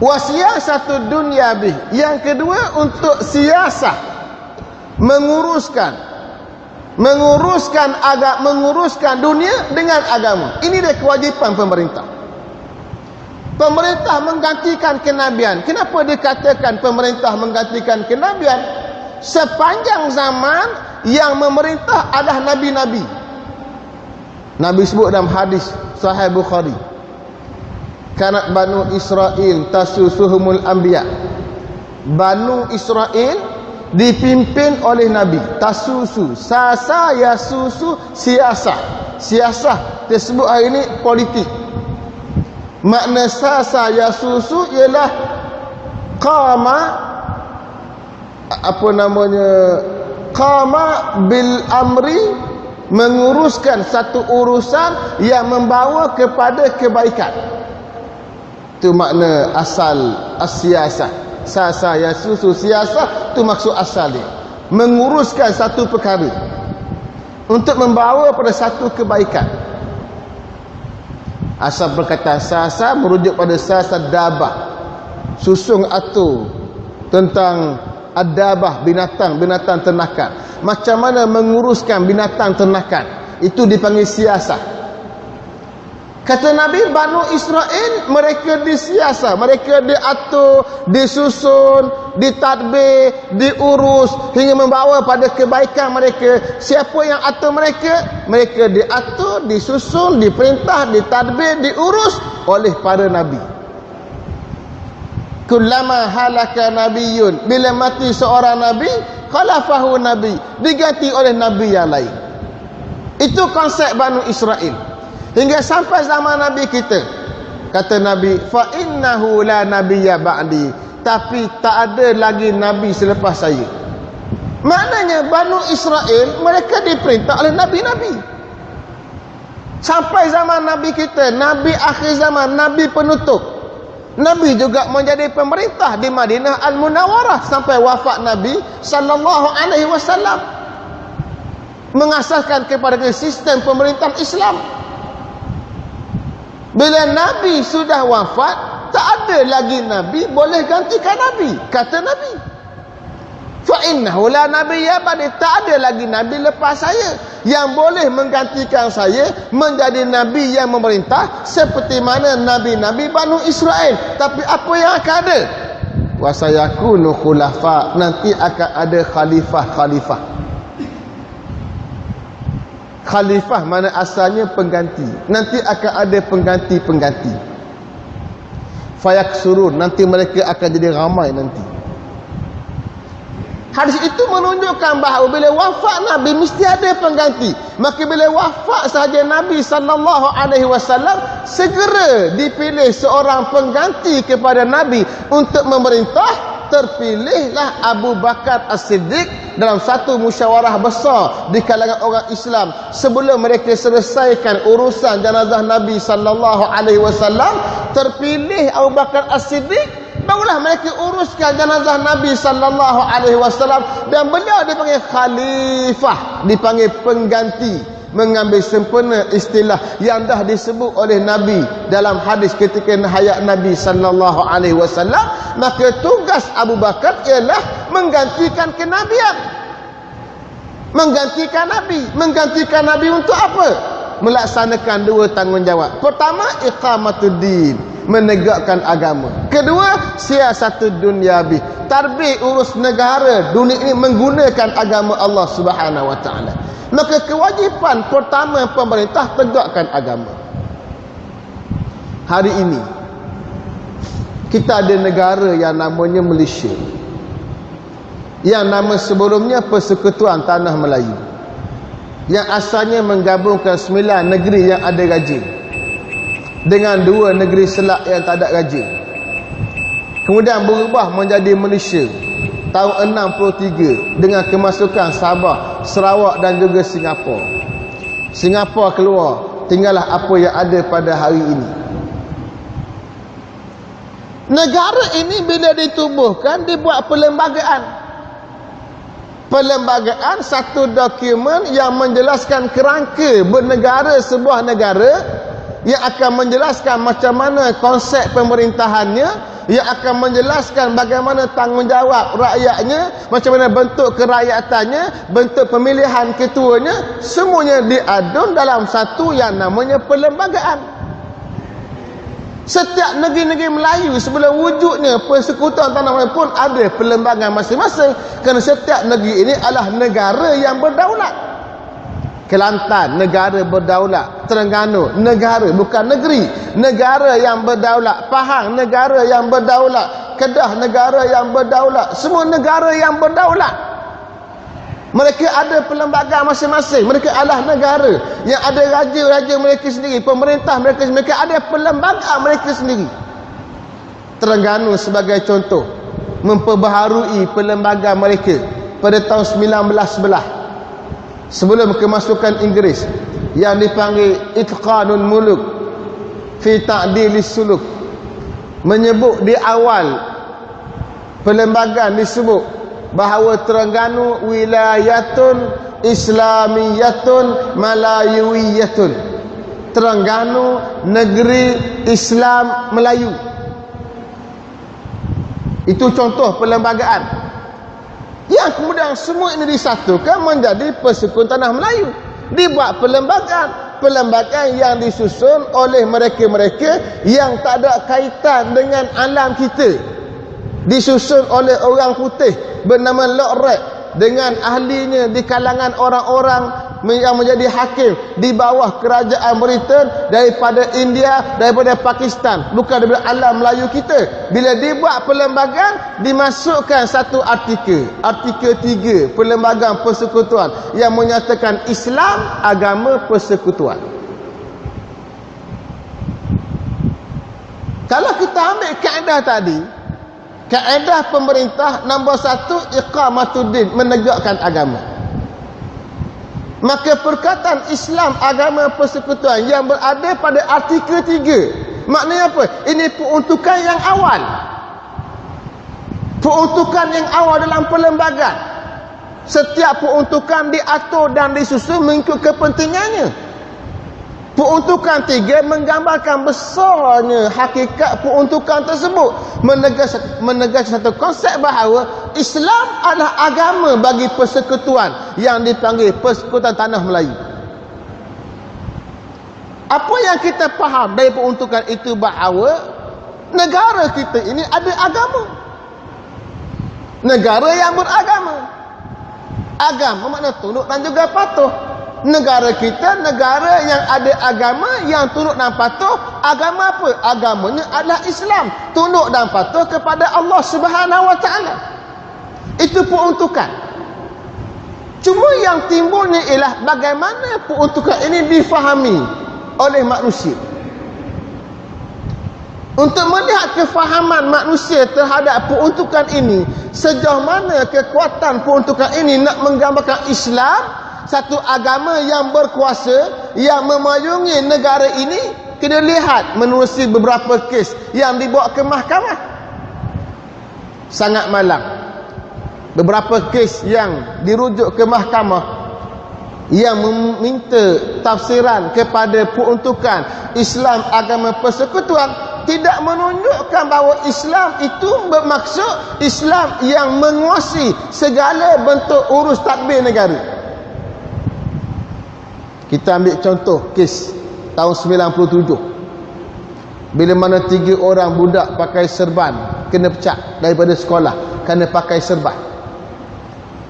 S1: Wa siyasatu dunya bih, yang kedua untuk siasah, menguruskan dunia dengan agama. Ini dia kewajipan pemerintah. Pemerintah menggantikan kenabian. Kenapa dikatakan pemerintah menggantikan kenabian? Sepanjang zaman yang memerintah adalah nabi-nabi. Nabi sebut dalam hadis Sahih Bukhari, kanat Banu Israel tasusuhumul anbiya. Banu Israel dipimpin oleh Nabi. Tasusu, sasa yasusu, siasah. Siasah tersebut hari ini politik. Makna sasa yasusu ialah qama, apa namanya, qama bil amri, menguruskan satu urusan yang membawa kepada kebaikan. Itu makna asal as-siasah. Sasa yasusu siasah, itu maksud asal dia, menguruskan satu perkara untuk membawa pada satu kebaikan. Asal perkataan sasa merujuk pada sasa dabah, susung atur tentang adabah, binatang ternakan. Macam mana menguruskan binatang ternakan, itu dipanggil siasah. Kata Nabi, Banu Israel mereka disiasah, mereka diatur, disusun, ditadbir, diurus hingga membawa pada kebaikan mereka. Siapa yang atur mereka? Mereka diatur, disusun, diperintah, ditadbir, diurus oleh para nabi. Kullama halaka nabiyyun, bila mati seorang nabi, khalafahu nabi, diganti oleh nabi yang lain. Itu konsep Banu Israel hingga sampai zaman nabi kita. Kata Nabi, fa innahu la nabiyya ba'di, tapi tak ada lagi nabi selepas saya. Maknanya Banu Israel mereka diperintah oleh nabi-nabi sampai zaman nabi kita, nabi akhir zaman, nabi penutup. Nabi juga menjadi pemerintah di Madinah Al-Munawwarah sampai wafat Nabi sallallahu alaihi wasallam, mengasaskan kepada sistem pemerintahan Islam. Bila Nabi sudah wafat, tak ada lagi Nabi boleh gantikan Nabi. Kata Nabi, fa innahu la nabiyya ba'di, tak ada lagi Nabi lepas saya yang boleh menggantikan saya menjadi Nabi yang memerintah seperti mana Nabi-Nabi Banu Israel. Tapi apa yang akan ada? Wa sayakunu khulafa, nanti akan ada khalifah-khalifah. Khalifah mana asalnya pengganti, nanti akan ada pengganti-pengganti. Fayaksurun, nanti mereka akan jadi ramai nanti. Hadis itu menunjukkan bahawa bila wafat Nabi mesti ada pengganti. Maka bila wafat sahaja Nabi sallallahu alaihi wasallam, segera dipilih seorang pengganti kepada Nabi untuk memerintah. Terpilihlah Abu Bakar As-Siddiq dalam satu musyawarah besar di kalangan orang Islam sebelum mereka selesaikan urusan jenazah Nabi sallallahu alaihi wasallam. Terpilih Abu Bakar As-Siddiq, barulah mereka uruskan jenazah Nabi sallallahu alaihi wasallam, dan beliau dipanggil khalifah, dipanggil pengganti, mengambil sempurna istilah yang dah disebut oleh Nabi dalam hadis ketika hayat Nabi sallallahu alaihi wasallam. Maka tugas Abu Bakar ialah menggantikan kenabian, menggantikan Nabi. Menggantikan Nabi untuk apa? Melaksanakan dua tanggungjawab. Pertama, iqamatuddin, menegakkan agama. Kedua, siasatud dunyabi, tadbir urus negara dunia ini menggunakan agama Allah Subhanahu wa taala. Maka kewajipan pertama pemerintah tegakkan agama. Hari ini kita ada negara yang namanya Malaysia, yang nama sebelumnya Persekutuan Tanah Melayu, yang asalnya menggabungkan 9 negeri yang ada raja dengan 2 negeri Selak yang tak ada raja. Kemudian berubah menjadi Malaysia tahun 63 dengan kemasukan Sabah, Sarawak dan juga Singapura. Singapura keluar, tinggallah apa yang ada pada hari ini. Negara ini bila ditubuhkan, dibuat perlembagaan. Perlembagaan satu dokumen yang menjelaskan kerangka bernegara sebuah negara, yang akan menjelaskan macam mana konsep pemerintahannya, yang akan menjelaskan bagaimana tanggungjawab rakyatnya, macam mana bentuk kerajaatannya, bentuk pemilihan ketuanya, semuanya diadun dalam satu yang namanya perlembagaan. Setiap negeri-negeri Melayu sebelum wujudnya Persekutuan Tanah Melayu pun ada perlembagaan masing-masing, kerana setiap negeri ini adalah negara yang berdaulat. Kelantan negara berdaulat, Terengganu negara bukan negeri, negara yang berdaulat, Pahang negara yang berdaulat, Kedah negara yang berdaulat, semua negara yang berdaulat. Mereka ada perlembagaan masing-masing, mereka adalah negara yang ada raja-raja mereka sendiri, pemerintah mereka ada perlembagaan mereka sendiri. Terengganu sebagai contoh memperbaharui perlembagaan mereka pada tahun 1911 sebelum kemasukan Inggeris, yang dipanggil Itqanul Muluk fi Ta'dilis Suluk, menyebut di awal perlembagaan disebut bahawa Terengganu wilayatun islamiyatun malayuiyatun, Terengganu negeri Islam Melayu. Itu contoh perlembagaan yang kemudian semua ini disatukan menjadi Persekutuan Tanah Melayu. Dibuat perlembagaan yang disusun oleh mereka-mereka yang tak ada kaitan dengan alam kita, disusun oleh orang putih bernama Lord Reid dengan ahlinya di kalangan orang-orang yang menjadi hakim di bawah kerajaan Britain daripada India, daripada Pakistan, bukan daripada alam Melayu kita. Bila dibuat perlembagaan, dimasukkan satu artikel 3 Perlembagaan Persekutuan yang menyatakan Islam agama persekutuan. Kalau kita ambil kaedah tadi, kaedah pemerintah nombor 1 iqamatuddin, menegakkan agama. Maka perkataan Islam agama persekutuan yang berada pada artikel 3, maknanya apa? Ini peruntukan yang awal. Peruntukan yang awal dalam perlembagaan. Setiap peruntukan diatur dan disusun mengikut kepentingannya. Peruntukan 3 menggambarkan besarnya hakikat peruntukan tersebut, menegas satu konsep bahawa Islam adalah agama bagi persekutuan yang dipanggil Persekutuan Tanah Melayu. Apa yang kita faham dari peruntukan itu bahawa negara kita ini ada agama, negara yang beragama. Agama makna tunduk dan juga patuh. Negara kita negara yang ada agama, yang tunduk dan patuh. Agama apa? Agamanya adalah Islam, tunduk dan patuh kepada Allah Subhanahu Wa Taala. Itu peruntukan. Cuma yang timbulnya ialah bagaimana peruntukan ini difahami oleh manusia. Untuk melihat kefahaman manusia terhadap peruntukan ini, sejauh mana kekuatan peruntukan ini nak menggambarkan Islam satu agama yang berkuasa, yang memayungi negara ini, kita lihat menerusi beberapa kes yang dibawa ke mahkamah. Sangat malang. Beberapa kes yang dirujuk ke mahkamah yang meminta tafsiran kepada peruntukan Islam agama persekutuan tidak menunjukkan bahawa Islam itu bermaksud Islam yang menguasai segala bentuk urus tadbir negara. Kita ambil contoh kes tahun 97, bila mana 3 orang budak pakai serban kena pecat daripada sekolah kerana pakai serban,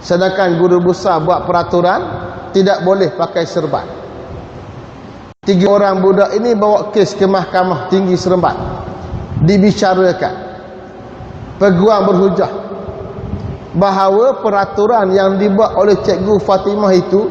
S1: sedangkan guru besar buat peraturan tidak boleh pakai serban. 3 orang budak ini bawa kes ke Mahkamah Tinggi Seremban, dibicarakan. Peguam berhujah bahawa peraturan yang dibuat oleh Cikgu Fatimah itu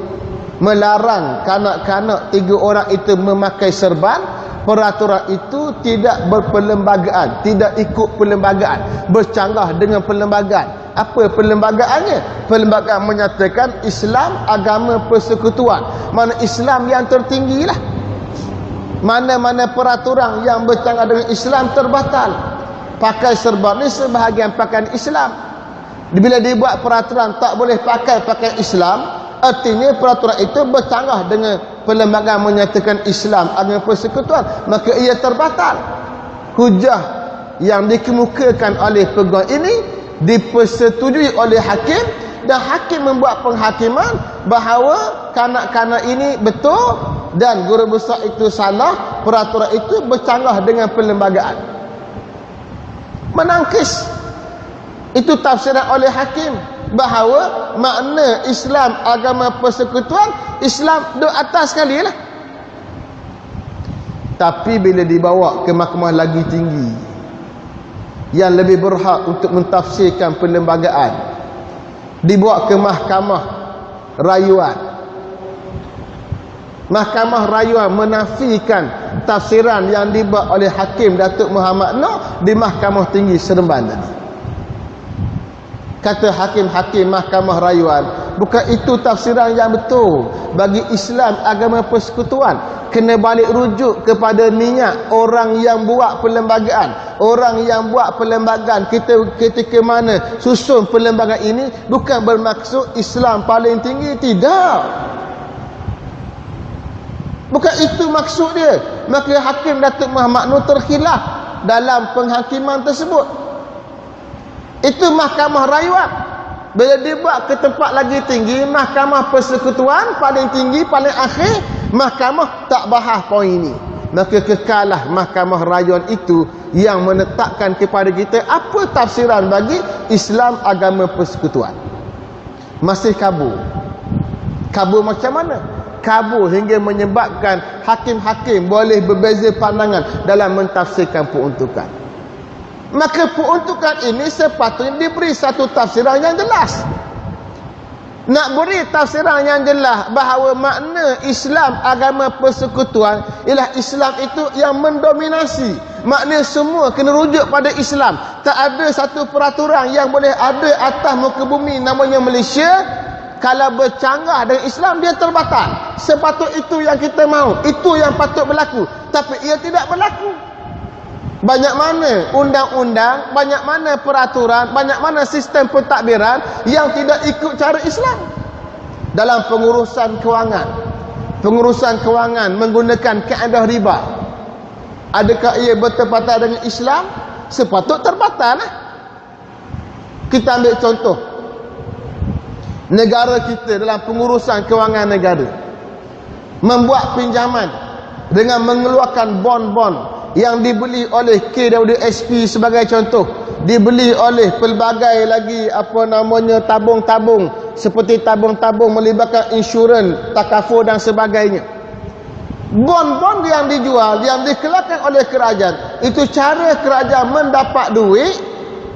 S1: melarang kanak-kanak 3 orang itu memakai serban. Peraturan itu tidak berperlembagaan, tidak ikut perlembagaan, bercanggah dengan perlembagaan. Apa perlembagaannya? Perlembagaan menyatakan Islam agama persekutuan, mana Islam yang tertinggi lah. Mana-mana peraturan yang bercanggah dengan Islam terbatal. Pakai serban ni sebahagian pakaian Islam. Bila dibuat peraturan tak boleh pakai pakaian Islam, artinya peraturan itu bercanggah dengan perlembagaan menyatakan Islam agama persekutuan, maka ia terbatal. Hujah yang dikemukakan oleh peguam ini dipersetujui oleh hakim, dan hakim membuat penghakiman bahawa kanak-kanak ini betul dan guru besar itu salah, peraturan itu bercanggah dengan perlembagaan. Menangkis. Itu tafsiran oleh hakim bahawa makna Islam agama persekutuan, Islam duduk atas sekali lah. Tapi bila dibawa ke mahkamah lagi tinggi yang lebih berhak untuk mentafsirkan perlembagaan, dibawa ke mahkamah rayuan, mahkamah rayuan menafikan tafsiran yang dibuat oleh Hakim Datuk Muhammad Noor di Mahkamah Tinggi Seremban tadi. Kata hakim-hakim mahkamah rayuan, bukan itu tafsiran yang betul. Bagi Islam agama persekutuan, kena balik rujuk kepada niat orang yang buat perlembagaan. Orang yang buat perlembagaan ketika mana susun perlembagaan ini bukan bermaksud Islam paling tinggi, tidak. Bukan itu maksud dia. Maka Hakim Datuk Muhammad Noor terkhilaf dalam penghakiman tersebut. Itu mahkamah rayuan. Bila dibuat ke tempat lagi tinggi, mahkamah persekutuan paling tinggi, paling akhir, mahkamah tak bahas poin ini. Maka kekalah mahkamah rayuan itu yang menetapkan kepada kita apa tafsiran bagi Islam agama persekutuan. Masih kabur. Kabur macam mana? Kabur hingga menyebabkan hakim-hakim boleh berbeza pandangan dalam mentafsirkan peruntukan. Maka peruntukan ini sepatutnya diberi satu tafsiran yang jelas. Nak beri tafsiran yang jelas bahawa makna Islam agama persekutuan ialah Islam itu yang mendominasi. Makna semua kena rujuk pada Islam. Tak ada satu peraturan yang boleh ada atas muka bumi namanya Malaysia, kalau bercanggah dengan Islam dia terbatal. Sepatut itu yang kita mahu, itu yang patut berlaku. Tapi ia tidak berlaku. Banyak mana undang-undang, banyak mana peraturan, banyak mana sistem pentadbiran yang tidak ikut cara Islam. Dalam pengurusan kewangan, pengurusan kewangan menggunakan kaedah riba, adakah ia bertepatan dengan Islam? Sepatut terbatal lah. Kita ambil contoh negara kita dalam pengurusan kewangan negara, membuat pinjaman dengan mengeluarkan bon-bon yang dibeli oleh KWSP sebagai contoh, dibeli oleh pelbagai lagi apa namanya tabung-tabung, seperti tabung-tabung melibatkan insurans, takaful dan sebagainya. Bon-bon yang dijual, yang dikeluarkan oleh kerajaan, itu cara kerajaan mendapat duit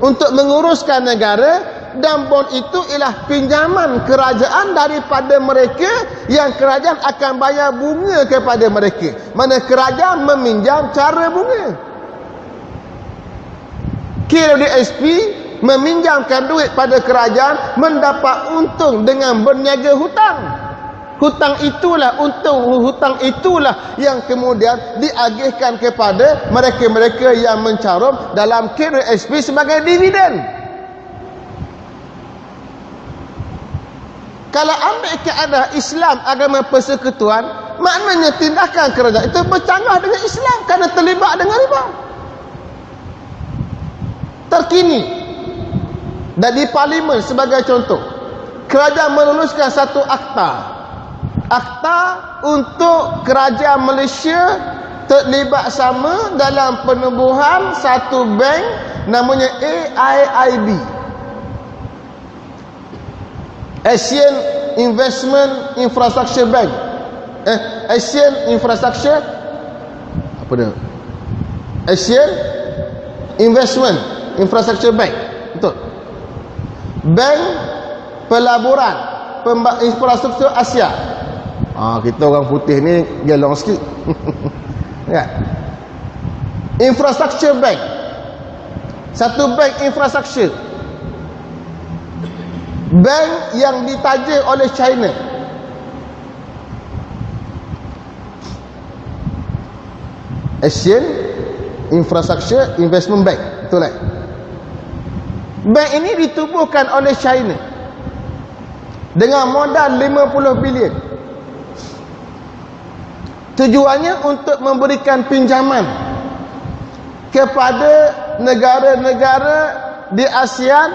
S1: untuk menguruskan negara. Dan bon itu ialah pinjaman kerajaan daripada mereka yang kerajaan akan bayar bunga kepada mereka. Mana kerajaan meminjam cara bunga. KWSP meminjamkan duit pada kerajaan mendapat untung dengan berniaga hutang. Hutang itulah untung, hutang itulah yang kemudian diagihkan kepada mereka-mereka yang mencarum dalam KWSP sebagai dividen. Kalau ambil keadaan Islam agama persekutuan, maknanya tindakan kerajaan itu bercanggah dengan Islam kerana terlibat dengan riba. Terkini dan di parlimen sebagai contoh, kerajaan meluluskan satu akta untuk kerajaan Malaysia terlibat sama dalam penubuhan satu bank namanya AIIB, Asian Investment Infrastructure Bank. Asian Infrastructure apa dia? Asian Investment Infrastructure Bank. Betul. Bank Pelaburan Infrastruktur Asia. Kita orang putih ni gelong sikit. Kan? Infrastructure Bank. Satu bank infrastruktur. Bank yang ditaja oleh China. Asian Infrastructure Investment Bank. Betul tak? Bank ini ditubuhkan oleh China dengan modal 50 bilion. Tujuannya untuk memberikan pinjaman kepada negara-negara di ASEAN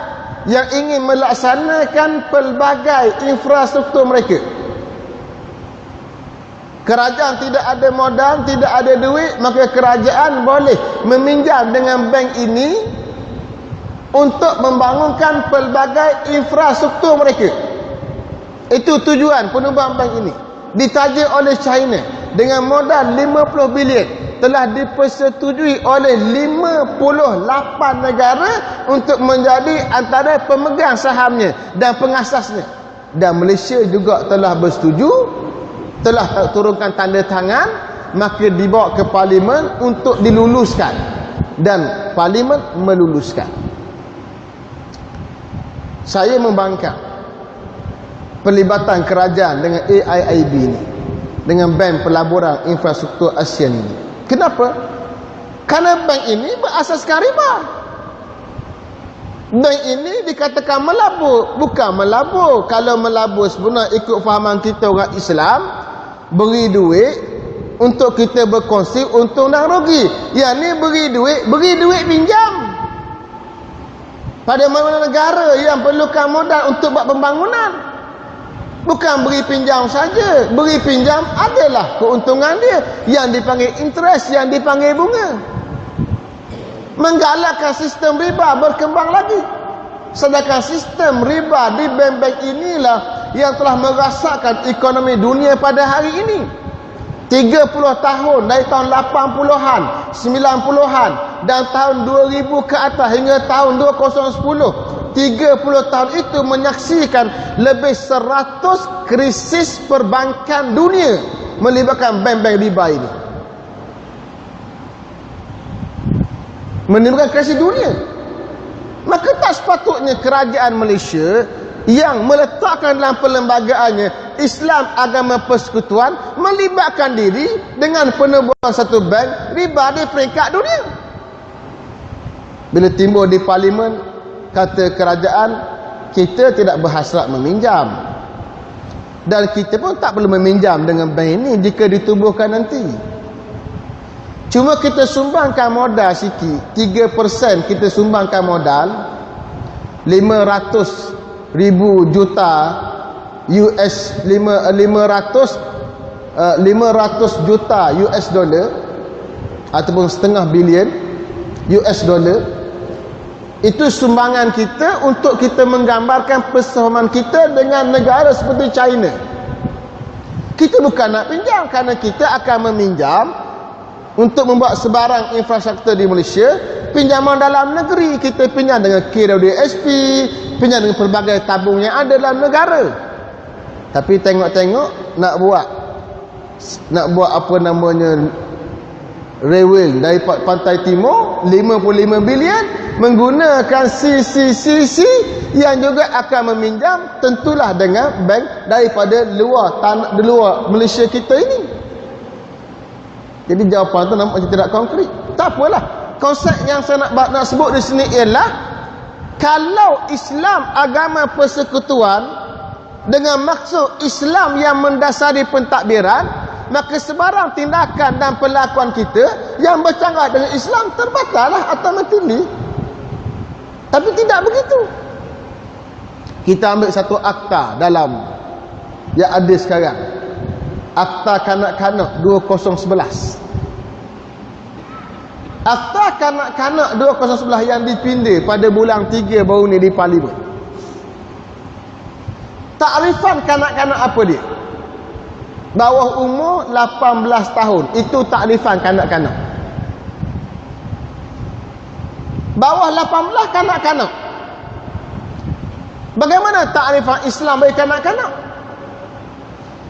S1: yang ingin melaksanakan pelbagai infrastruktur mereka. Kerajaan tidak ada modal, tidak ada duit, maka kerajaan boleh meminjam dengan bank ini untuk membangunkan pelbagai infrastruktur mereka. Itu tujuan penubuhan bank ini. Ditaja oleh China dengan modal 50 bilion, telah dipersetujui oleh 58 negara untuk menjadi antara pemegang sahamnya dan pengasasnya. Dan Malaysia juga telah bersetuju, telah turunkan tanda tangan, maka dibawa ke parlimen untuk diluluskan, dan parlimen meluluskan. Saya membangkang pelibatan kerajaan dengan AIIB ini, dengan Bank Pelaburan Infrastruktur ASEAN ini. Kenapa? Kerana bank ini berasaskan riba. Bank ini dikatakan melabur. Bukan melabur. Kalau melabur sebenarnya ikut fahaman kita orang Islam, beri duit untuk kita berkongsi untung dan rugi. Yang ni beri duit pinjam pada mana negara yang perlukan modal untuk buat pembangunan. Bukan beri pinjam saja. Beri pinjam adalah keuntungan dia, yang dipanggil interest, yang dipanggil bunga. Menggalakkan sistem riba berkembang lagi. Sedangkan sistem riba di bank-bank inilah yang telah merasakkan ekonomi dunia pada hari ini. 30 tahun, dari tahun 80-an, 90-an dan tahun 2000 ke atas hingga tahun 2010, 30 tahun itu menyaksikan lebih 100 krisis perbankan dunia melibatkan bank-bank riba ini. Menimbulkan krisis dunia. Maka tak sepatutnya kerajaan Malaysia yang meletakkan dalam perlembagaannya Islam Agama Persekutuan melibatkan diri dengan penubuhan satu bank riba di peringkat dunia. Bila timbul di parlimen, kata kerajaan, kita tidak berhasrat meminjam, dan kita pun tak perlu meminjam dengan bank ini jika ditubuhkan nanti. Cuma kita sumbangkan modal sikit, 3% kita sumbangkan modal, 500 ribu juta US, 500 juta US dollar ataupun setengah bilion US dollar. Itu sumbangan kita untuk kita menggambarkan persamaan kita dengan negara seperti China. Kita bukan nak pinjam, kerana kita akan meminjam untuk membuat sebarang infrastruktur di Malaysia. Pinjaman dalam negeri kita pinjam dengan KWSP, pinjam dengan pelbagai tabung yang ada dalam negara. Tapi tengok-tengok nak buat apa namanya railway dari Pantai Timur 55 bilion menggunakan CCCC yang juga akan meminjam tentulah dengan bank daripada luar tanah, di luar Malaysia kita ini. Jadi jawapan tu nampak tidak konkret. Tak apalah. Konsep yang saya nak sebut di sini ialah, kalau Islam Agama Persekutuan dengan maksud Islam yang mendasari pentadbiran, maka sebarang tindakan dan perlakuan kita yang bercanggah dengan Islam terbatallah automatically. Tapi tidak begitu. Kita ambil satu akta dalam yang ada sekarang, Akta Kanak-Kanak 2011. Akta Kanak-Kanak 2011 yang dipindir pada bulan 3 baru ni di parlimen. Takrifan kanak-kanak apa dia? Bawah umur 18 tahun. Itu takrifan kanak-kanak. Bawah 18 kanak-kanak. Bagaimana takrifan Islam bagi kanak-kanak?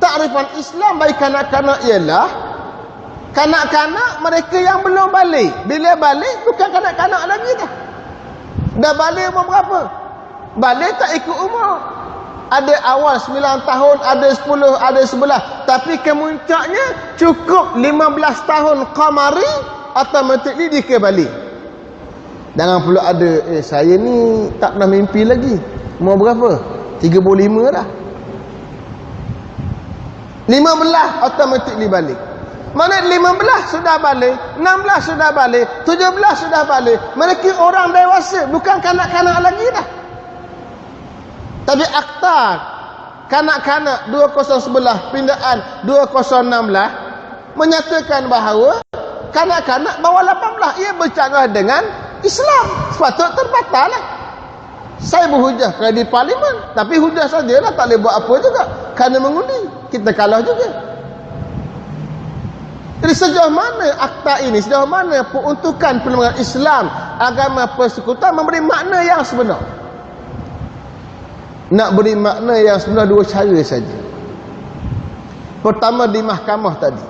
S1: Takrifan Islam bagi kanak-kanak ialah kanak-kanak mereka yang belum balik. Bila balik bukan kanak-kanak lagi dah. Dah balik umur berapa? Balik tak ikut umur. Ada awal 9 tahun, ada 10, ada 11. Tapi kemuncaknya cukup 15 tahun qamari, automatically dia ke balik. Jangan perlu ada, saya ni tak pernah mimpi lagi. Umur berapa? 35 dah. 15 automatically balik. Mana 15 sudah balik, 16 sudah balik, 17 sudah balik. Mereka orang dewasa, bukan kanak-kanak lagi dah. Tapi akta kanak-kanak 2011 pindaan 2016 menyatakan bahawa kanak-kanak bawah 18 ia bercanggah dengan Islam. Sepatutnya terbatal lah. Saya berhujah kerana di parlimen, tapi hujah sajalah, tak boleh buat apa juga kerana mengundi, kita kalah juga. Jadi sejauh mana akta ini, sejauh mana peruntukan perlembagaan Islam agama persekutuan memberi makna yang sebenar? Nak beri makna yang sebenar dua cara saja. Pertama, di mahkamah tadi,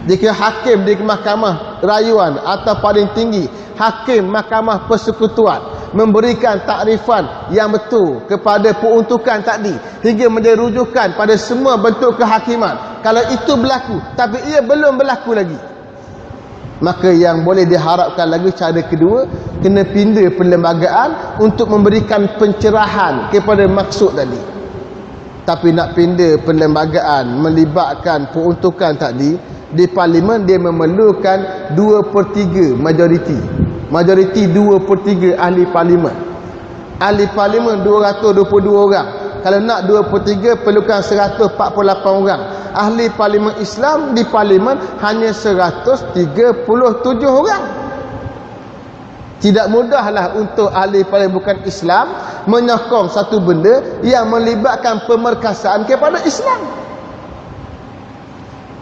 S1: jika hakim di mahkamah rayuan atau paling tinggi, hakim mahkamah persekutuan memberikan takrifan yang betul kepada peruntukan tadi hingga menjadi rujukan pada semua bentuk kehakiman, kalau itu berlaku tapi ia belum berlaku lagi, maka yang boleh diharapkan lagi cara kedua, kena pindah perlembagaan untuk memberikan pencerahan kepada maksud tadi. Tapi nak pindah perlembagaan melibatkan peruntukan tadi, di parlimen dia memerlukan 2/3 majoriti 2/3 ahli parlimen. Ahli parlimen 222 orang. Kalau nak 2/3 perlukan 148 orang. Ahli parlimen Islam di parlimen hanya 137 orang. Tidak mudahlah untuk ahli parlimen bukan Islam menyokong satu benda yang melibatkan pemerkasaan kepada Islam.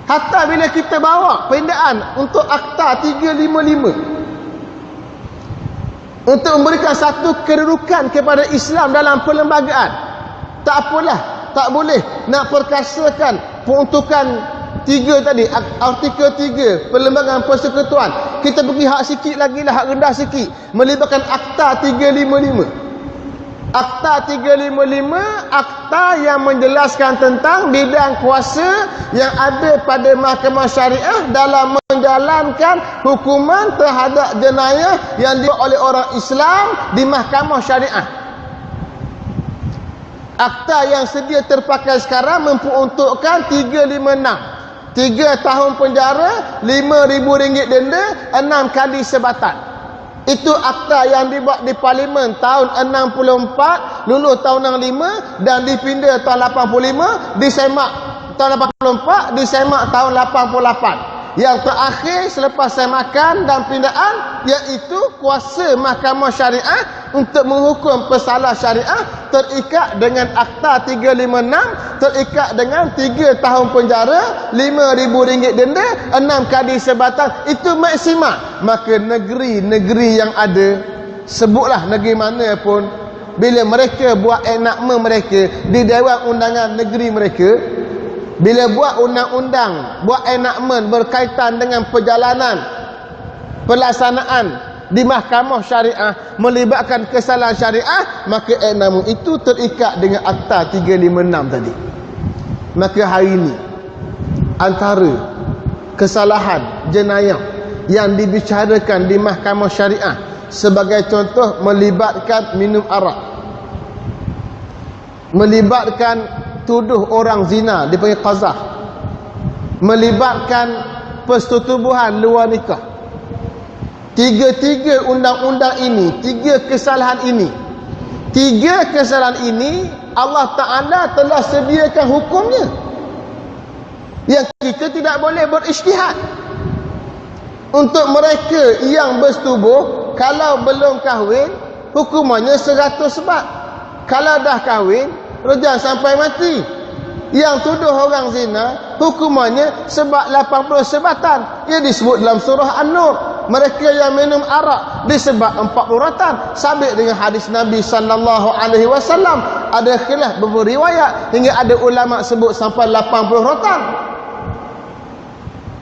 S1: Hatta bila kita bawa pindaan untuk Akta 355 untuk memberikan satu kedudukan kepada Islam dalam perlembagaan, tak apalah, tak boleh nak perkasakan peruntukan 3 tadi, artikel 3 perlembagaan persekutuan, kita pergi hak sikit lagi lah, hak rendah sikit, melibatkan Akta 355. Akta 355, akta yang menjelaskan tentang bidang kuasa yang ada pada mahkamah syariah dalam menjalankan hukuman terhadap jenayah yang dibuat oleh orang Islam di mahkamah syariah. Akta yang sedia terpakai sekarang memperuntukkan 356, 3 tahun penjara, RM5,000 denda, 6 kali sebatan. Itu akta yang dibuat di parlimen tahun 64, lulus tahun 65 dan dipindah tahun 85, disemak tahun 84, disemak tahun 88. Yang terakhir selepas semakan dan pindaan, iaitu kuasa mahkamah syariah untuk menghukum pesalah syariah terikat dengan Akta 356, terikat dengan 3 tahun penjara, RM5,000 denda, 6 kali sebatan. Itu maksimal. Maka negeri-negeri yang ada, sebutlah negeri mana pun, bila mereka buat enakmen mereka di Dewan Undangan Negeri mereka, bila buat undang-undang, buat enakmen berkaitan dengan perjalanan pelaksanaan di mahkamah syariah melibatkan kesalahan syariah, maka enakmen itu terikat dengan Akta 356 tadi. Maka hari ini antara kesalahan jenayah yang dibicarakan di mahkamah syariah, sebagai contoh melibatkan minum arak, melibatkan tuduh orang zina dipanggil qazah, melibatkan persetubuhan luar nikah. Tiga-tiga undang-undang ini, tiga kesalahan ini Allah Ta'ala telah sediakan hukumnya yang kita tidak boleh berijtihad. Untuk mereka yang bersetubuh, kalau belum kahwin hukumannya 100 sebat, kalau dah kahwin rejam sampai mati. Yang tuduh orang zina hukumannya sebab 80 sebatan. Ia disebut dalam surah An-Nur. Mereka yang minum arak disebab 40 ratan, sabit dengan hadis Nabi sallallahu alaihi wasallam. Ada khilaf beberapa riwayat hingga ada ulama sebut sampai 80 ratan.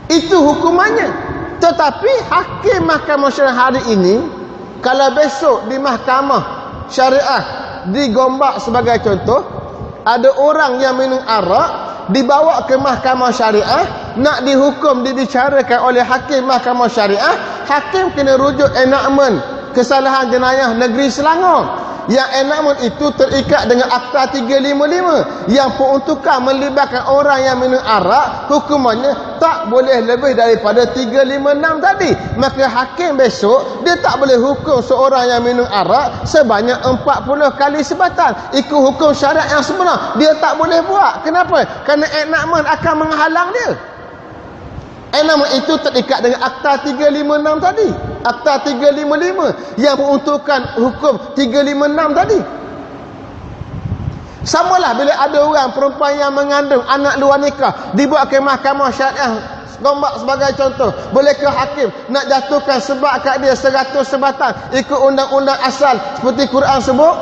S1: Itu hukumannya. Tetapi hakim mahkamah syariah hari ini, kalau besok di mahkamah syariah di Gombak sebagai contoh, ada orang yang minum arak dibawa ke mahkamah syariah, nak dihukum, dibicarakan oleh hakim mahkamah syariah, hakim kena rujuk enakmen kesalahan jenayah negeri Selangor. Yang enakmen itu terikat dengan Akta 355 yang peruntukan melibatkan orang yang minum arak, hukumannya tak boleh lebih daripada 356 tadi. Maka hakim besok dia tak boleh hukum seorang yang minum arak sebanyak 40 kali sebatan. Ikut hukum syariat yang sebenar dia tak boleh buat. Kenapa? Kerana enakmen akan menghalang dia. Enakmen itu terikat dengan Akta 356 tadi. Akta 355 yang peruntukan hukum 356 tadi. Samalah bila ada orang perempuan yang mengandung anak luar nikah dibawa ke mahkamah syariah, Gombak sebagai contoh, bolehkah hakim nak jatuhkan sebab kat dia 100 sebatang ikut undang-undang asal seperti Quran sebut?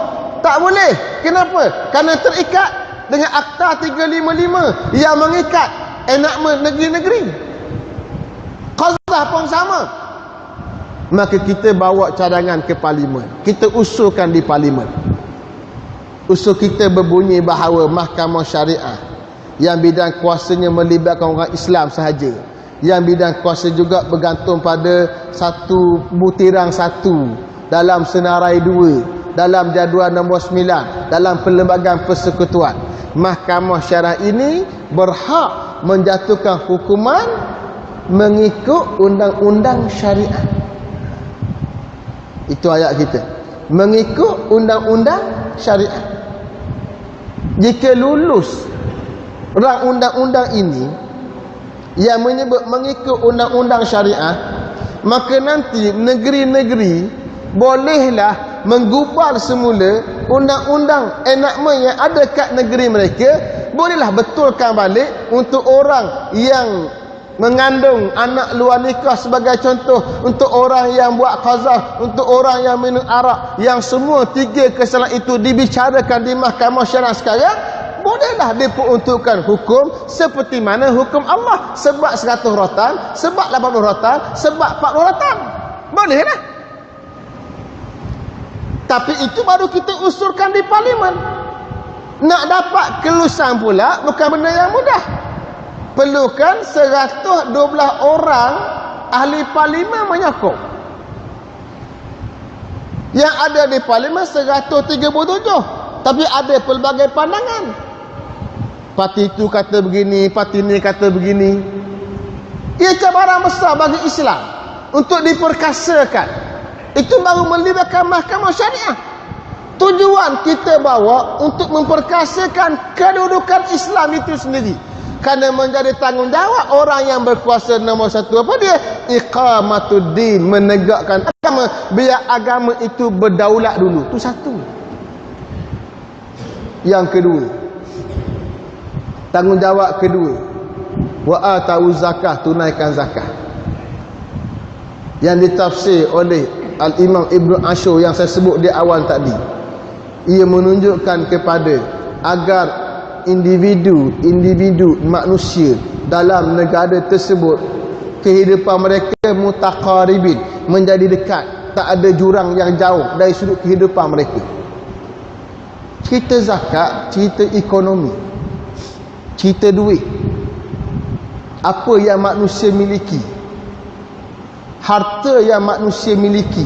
S1: Tak boleh. Kenapa? Kerana terikat dengan Akta 355 yang mengikat enakmen negeri-negeri. Qazah pun sama. Maka kita bawa cadangan ke parlimen, kita usulkan di parlimen. Usul kita berbunyi bahawa mahkamah syariah yang bidang kuasanya melibatkan orang Islam sahaja, yang bidang kuasa juga bergantung pada satu butiran satu dalam senarai 2 dalam jadual nombor 9 dalam Perlembagaan Persekutuan. Mahkamah syariah ini berhak menjatuhkan hukuman mengikut undang-undang syariah. Itu ayat kita, mengikut undang-undang syariah. Jika lulus rang undang-undang ini yang menyebut mengikut undang-undang syariah, maka nanti negeri-negeri bolehlah menggubal semula undang-undang enakmen yang ada kat negeri mereka, bolehlah betulkan balik untuk orang yang mengandung anak luar nikah sebagai contoh, untuk orang yang buat qazah, untuk orang yang minum arak, yang semua 3 kesalahan itu dibicarakan di mahkamah syariah sekarang, bolehlah diperuntukkan hukum seperti mana hukum Allah, sebab 100 rotan, sebab 80 rotan, sebab 40 rotan. Bolehlah. Tapi itu baru kita usulkan di parlimen. Nak dapat kelulusan pula bukan benda yang mudah. Perlukan 112 orang ahli parlimen menyokong. Yang ada di parlimen 137, tapi ada pelbagai pandangan. Parti itu kata begini, parti ini kata begini. Ia cabaran besar bagi Islam untuk diperkasakan. Itu baru melibatkan mahkamah syariah. Tujuan kita bawa untuk memperkasakan kedudukan Islam itu sendiri. Kerana menjadi tanggungjawab orang yang berkuasa nombor 1 apa dia? Iqamatuddin, menegakkan agama, biar agama itu berdaulat dulu. Itu satu. Yang kedua, tanggungjawab kedua, wa atau zakah, tunaikan zakah, yang ditafsir oleh Al-Imam Ibn Ashur yang saya sebut di awal tadi. Ia menunjukkan kepada agar individu manusia dalam negara tersebut kehidupan mereka mutaqaribin, menjadi dekat, tak ada jurang yang jauh dari sudut kehidupan mereka. Cerita zakat, cerita ekonomi, cerita duit. Apa yang manusia miliki, harta yang manusia miliki,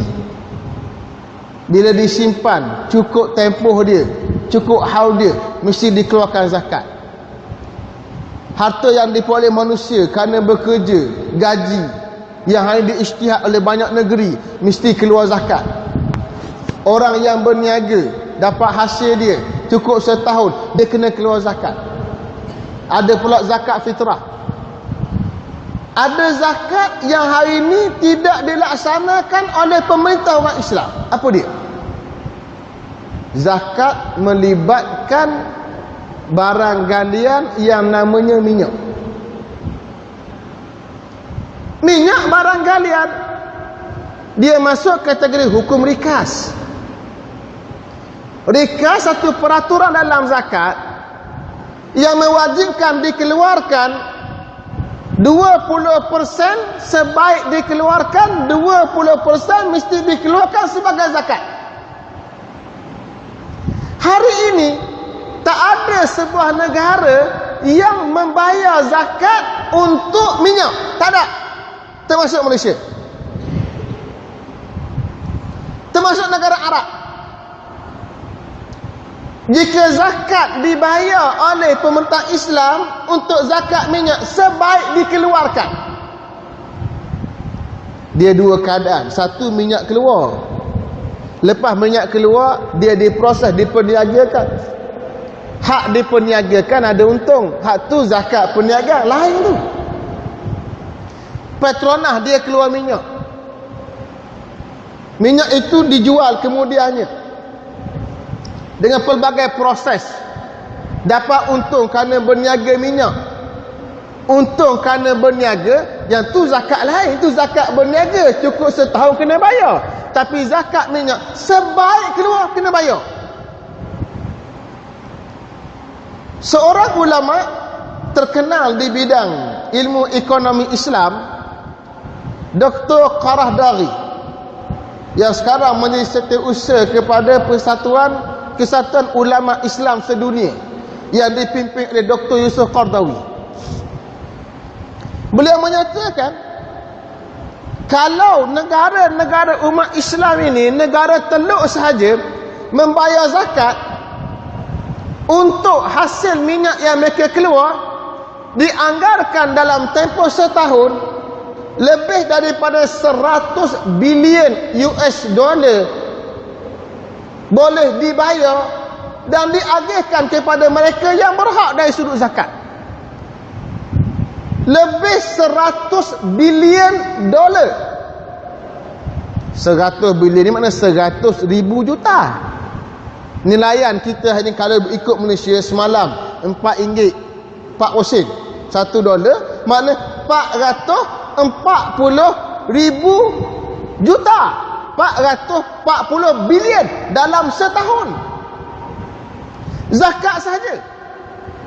S1: bila disimpan cukup tempoh dia, cukup haul dia, mesti dikeluarkan zakat. Harta yang diperoleh manusia kerana bekerja, gaji yang hanya diisytihad oleh banyak negeri, mesti keluar zakat. Orang yang berniaga dapat hasil dia cukup setahun, dia kena keluar zakat. Ada pula zakat fitrah. Ada zakat yang hari ini tidak dilaksanakan oleh pemerintah umat Islam. Apa dia? Zakat melibatkan barang galian yang namanya minyak. Minyak barang galian, dia masuk kategori hukum rikas. Rikas satu peraturan dalam zakat yang mewajibkan dikeluarkan 20%, sebaik dikeluarkan 20% mesti dikeluarkan sebagai zakat. Hari ini tak ada sebuah negara yang membayar zakat untuk minyak. Tak ada. Termasuk Malaysia, termasuk negara Arab. Jika zakat dibayar oleh pemerintah Islam untuk zakat minyak, sebaik dikeluarkan. Dia dua keadaan. Satu, minyak keluar. Lepas minyak keluar, dia diproses, diperniagakan. Hak diperniagakan ada untung. Hak tu zakat perniagaan, lain tu. Petronas dia keluar minyak. Minyak itu dijual kemudiannya dengan pelbagai proses. Dapat untung kerana berniaga minyak, untung kerana berniaga. Yang tu zakat lain, itu zakat berniaga, cukup setahun kena bayar. Tapi zakat minyak sebaik keluar kena bayar. Seorang ulama terkenal di bidang ilmu ekonomi Islam, Dr. Qarahdari, yang sekarang menjadi setiausaha kepada Kesatuan Ulama Islam Sedunia yang dipimpin oleh Dr. Yusuf Qardawi. Beliau menyatakan, kalau negara-negara umat Islam ini, negara teluk sahaja, membayar zakat untuk hasil minyak yang mereka keluar, dianggarkan dalam tempoh setahun lebih daripada 100 bilion US dollar boleh dibayar dan diagihkan kepada mereka yang berhak dari sudut zakat. Lebih 100 bilion dolar. 100 bilion ni makna 100 ribu juta. Nilaian kita hanya kalau ikut Malaysia semalam RM4, 4 sen, 1 dolar, makna 440 ribu juta, 440 bilion dalam setahun. Zakat sahaja,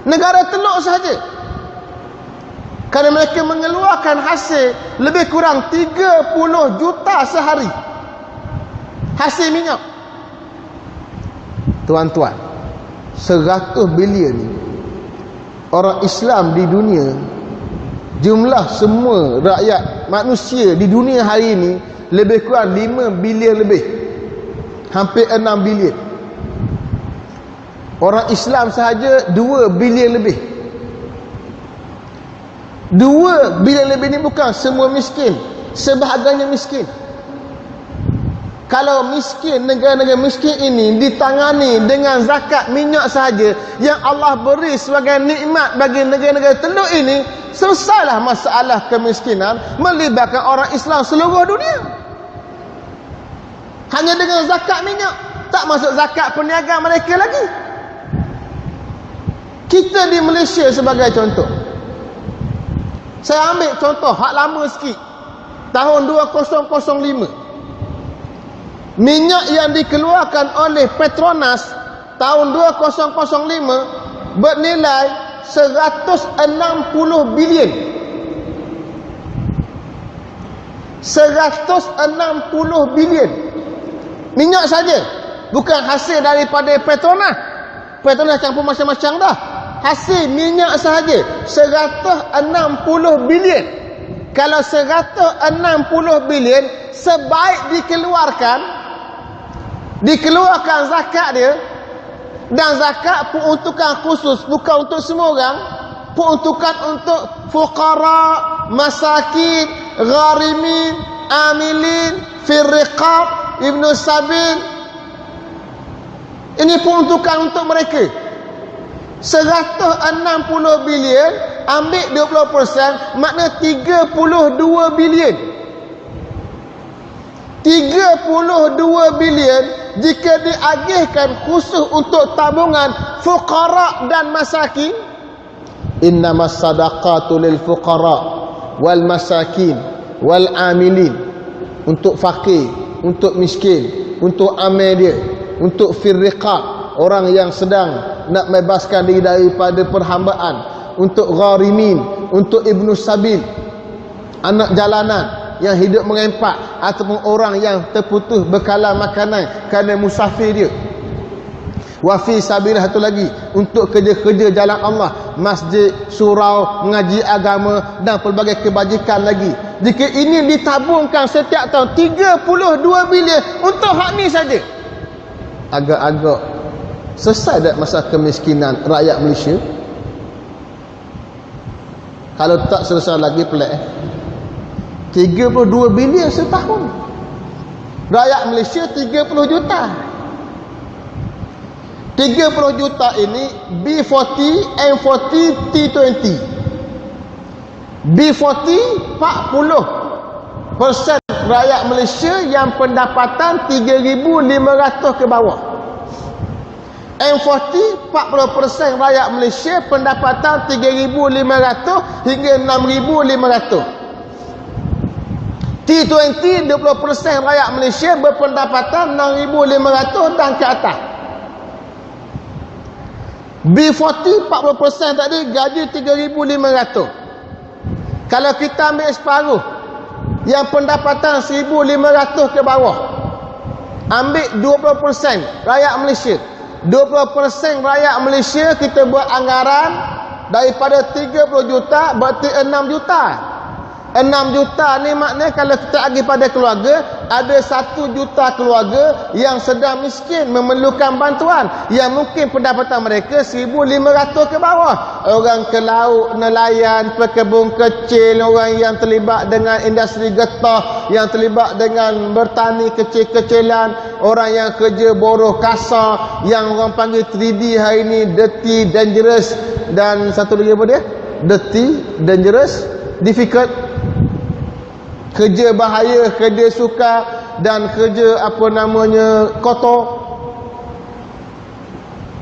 S1: negara teluk sahaja, kerana mereka mengeluarkan hasil lebih kurang 30 juta sehari hasil minyak. Tuan-tuan, 100 bilion orang Islam di dunia, jumlah semua rakyat manusia di dunia hari ini lebih kurang 5 bilion lebih, hampir 6 bilion. Orang Islam sahaja 2 bilion lebih. 2 bilion lebih ni bukan semua miskin, sebahagiannya miskin. Kalau miskin, negara-negara miskin ini ditangani dengan zakat minyak sahaja yang Allah beri sebagai nikmat bagi negara-negara teluk ini, selesailah masalah kemiskinan melibatkan orang Islam seluruh dunia. Hanya dengan zakat minyak, tak masuk zakat perniagaan mereka lagi. Kita di Malaysia sebagai contoh, saya ambil contoh hak lama sikit, tahun 2005. Minyak yang dikeluarkan oleh Petronas tahun 2005 bernilai 160 bilion. 160 bilion. Minyak saja, bukan hasil daripada Petronas. Petronas campur macam-macam dah. Hasil minyak sahaja 160 bilion. Kalau 160 bilion sebaik dikeluarkan zakat dia, dan zakat peruntukan khusus, bukan untuk semua orang, peruntukan untuk fuqara, masakin, gharimin, amilin, firriqab, ibnu sabil. Ini peruntukan untuk mereka. 160 bilion ambil 20%, makna 32 bilion. 32 bilion jika diagihkan khusus untuk tabungan fuqara dan masakin. Innamas sadaqatu lil fuqara wal masakin wal amilin. Untuk fakir, untuk miskin, untuk amil dia, untuk firriqab, orang yang sedang nak bebaskan diri daripada perhambaan, untuk gharimin, untuk ibnu sabil, anak jalanan yang hidup mengempat, ataupun orang yang terputus bekalan makanan kerana musafir dia. Wa fi sabilillah, satu lagi, untuk kerja-kerja jalan Allah, masjid, surau, mengaji agama dan pelbagai kebajikan lagi. Jika ini ditabungkan setiap tahun 32 bilion untuk hak ni saja, agak-agak selesai tak masalah kemiskinan rakyat Malaysia? Kalau tak selesai lagi pelik. 32 bilion setahun. Rakyat Malaysia 30 juta. 30 juta ini B40, M40, T20. B40 40% rakyat Malaysia yang pendapatan 3,500 ke bawah. M40 40% rakyat Malaysia pendapatan 3,500 hingga 6,500. T20 20% rakyat Malaysia berpendapatan 6,500 dan ke atas. B40 40% tadi gaji 3,500. Kalau kita ambil separuh yang pendapatan 1,500 ke bawah, ambil 20% rakyat Malaysia, 20% rakyat Malaysia kita buat anggaran daripada 30 juta berarti 6 juta. 6 juta ni maknanya kalau kita bagi pada keluarga, ada 1 juta keluarga yang sedang miskin memerlukan bantuan, yang mungkin pendapatan mereka 1,500 ke bawah. Orang ke laut, nelayan, pekebun kecil, orang yang terlibat dengan industri getah, yang terlibat dengan bertani kecil-kecilan, orang yang kerja buruh kasar, yang orang panggil 3D hari ni, dirty, dangerous, dan satu lagi apa dia? Dirty, dangerous, difficult. Kerja bahaya, kerja sukar, dan kerja apa namanya kotor.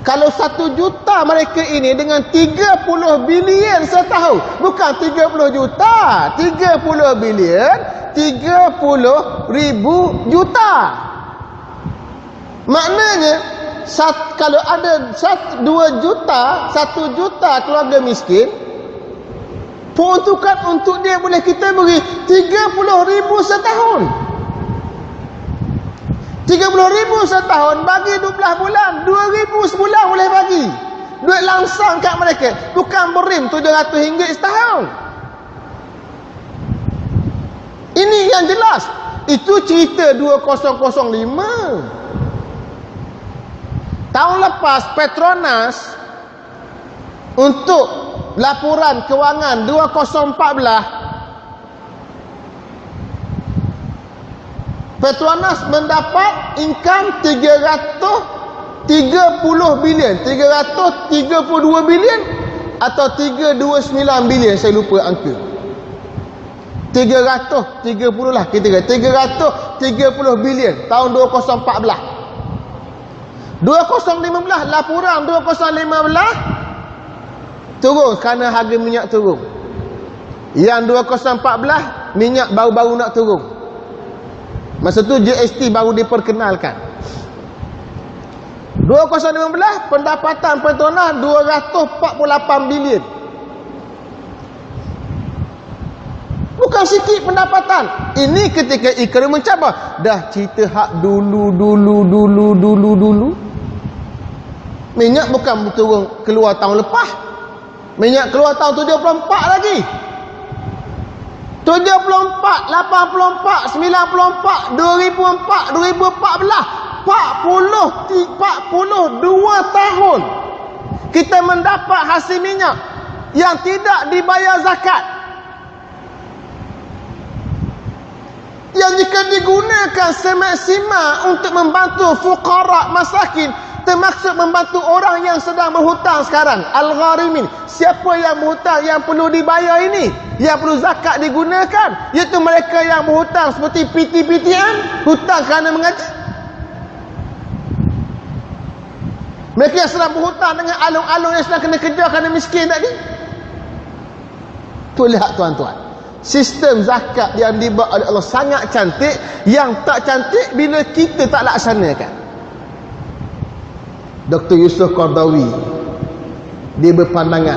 S1: Kalau 1 juta mereka ini dengan 30 bilion setahun, bukan 30 juta, 30 bilion, 30,000 juta. Maknanya kalau ada 2 juta, 1 juta keluarga miskin, peruntukan untuk dia boleh kita beri 30,000 setahun. 30,000 setahun bagi 12 bulan, 2,000 sebulan boleh bagi. Duit langsung kat mereka, bukan berim RM700 setahun. Ini yang jelas. Itu cerita 2005. Tahun lepas Petronas untuk laporan kewangan 2014, Petronas mendapat income 330 bilion, 332 bilion atau 329 bilion, saya lupa angka. 330 lah kita kata, 330 bilion tahun 2014. 2015 laporan 2015 turun kerana harga minyak turun. Yang 2014 minyak baru-baru nak turun. Masa tu GST baru diperkenalkan. 2015 pendapatan Petronas 248 bilion. Bukan sikit pendapatan. Ini ketika ekonomi mencabar. Dah cerita hak dulu. Minyak bukan turun keluar tahun lepas. Minyak keluar tahun 74 lagi. 74, 84, 94, 2004, 2014, 42 tahun kita mendapat hasil minyak yang tidak dibayar zakat, yang jika digunakan semaksimal untuk membantu fuqara masakin, termaksud membantu orang yang sedang berhutang sekarang, al-gharimin. Siapa yang berhutang yang perlu dibayar ini, yang perlu zakat digunakan, iaitu mereka yang berhutang seperti PT-PTN, hutang kerana mengaji. Mereka yang sedang berhutang dengan alung-alung yang sedang kena kejar kerana miskin tadi. Tu lihat tuan-tuan, sistem zakat yang dibuat oleh Allah sangat cantik. Yang tak cantik bila kita tak laksanakan. Dr. Yusuf Qardawi dia berpandangan,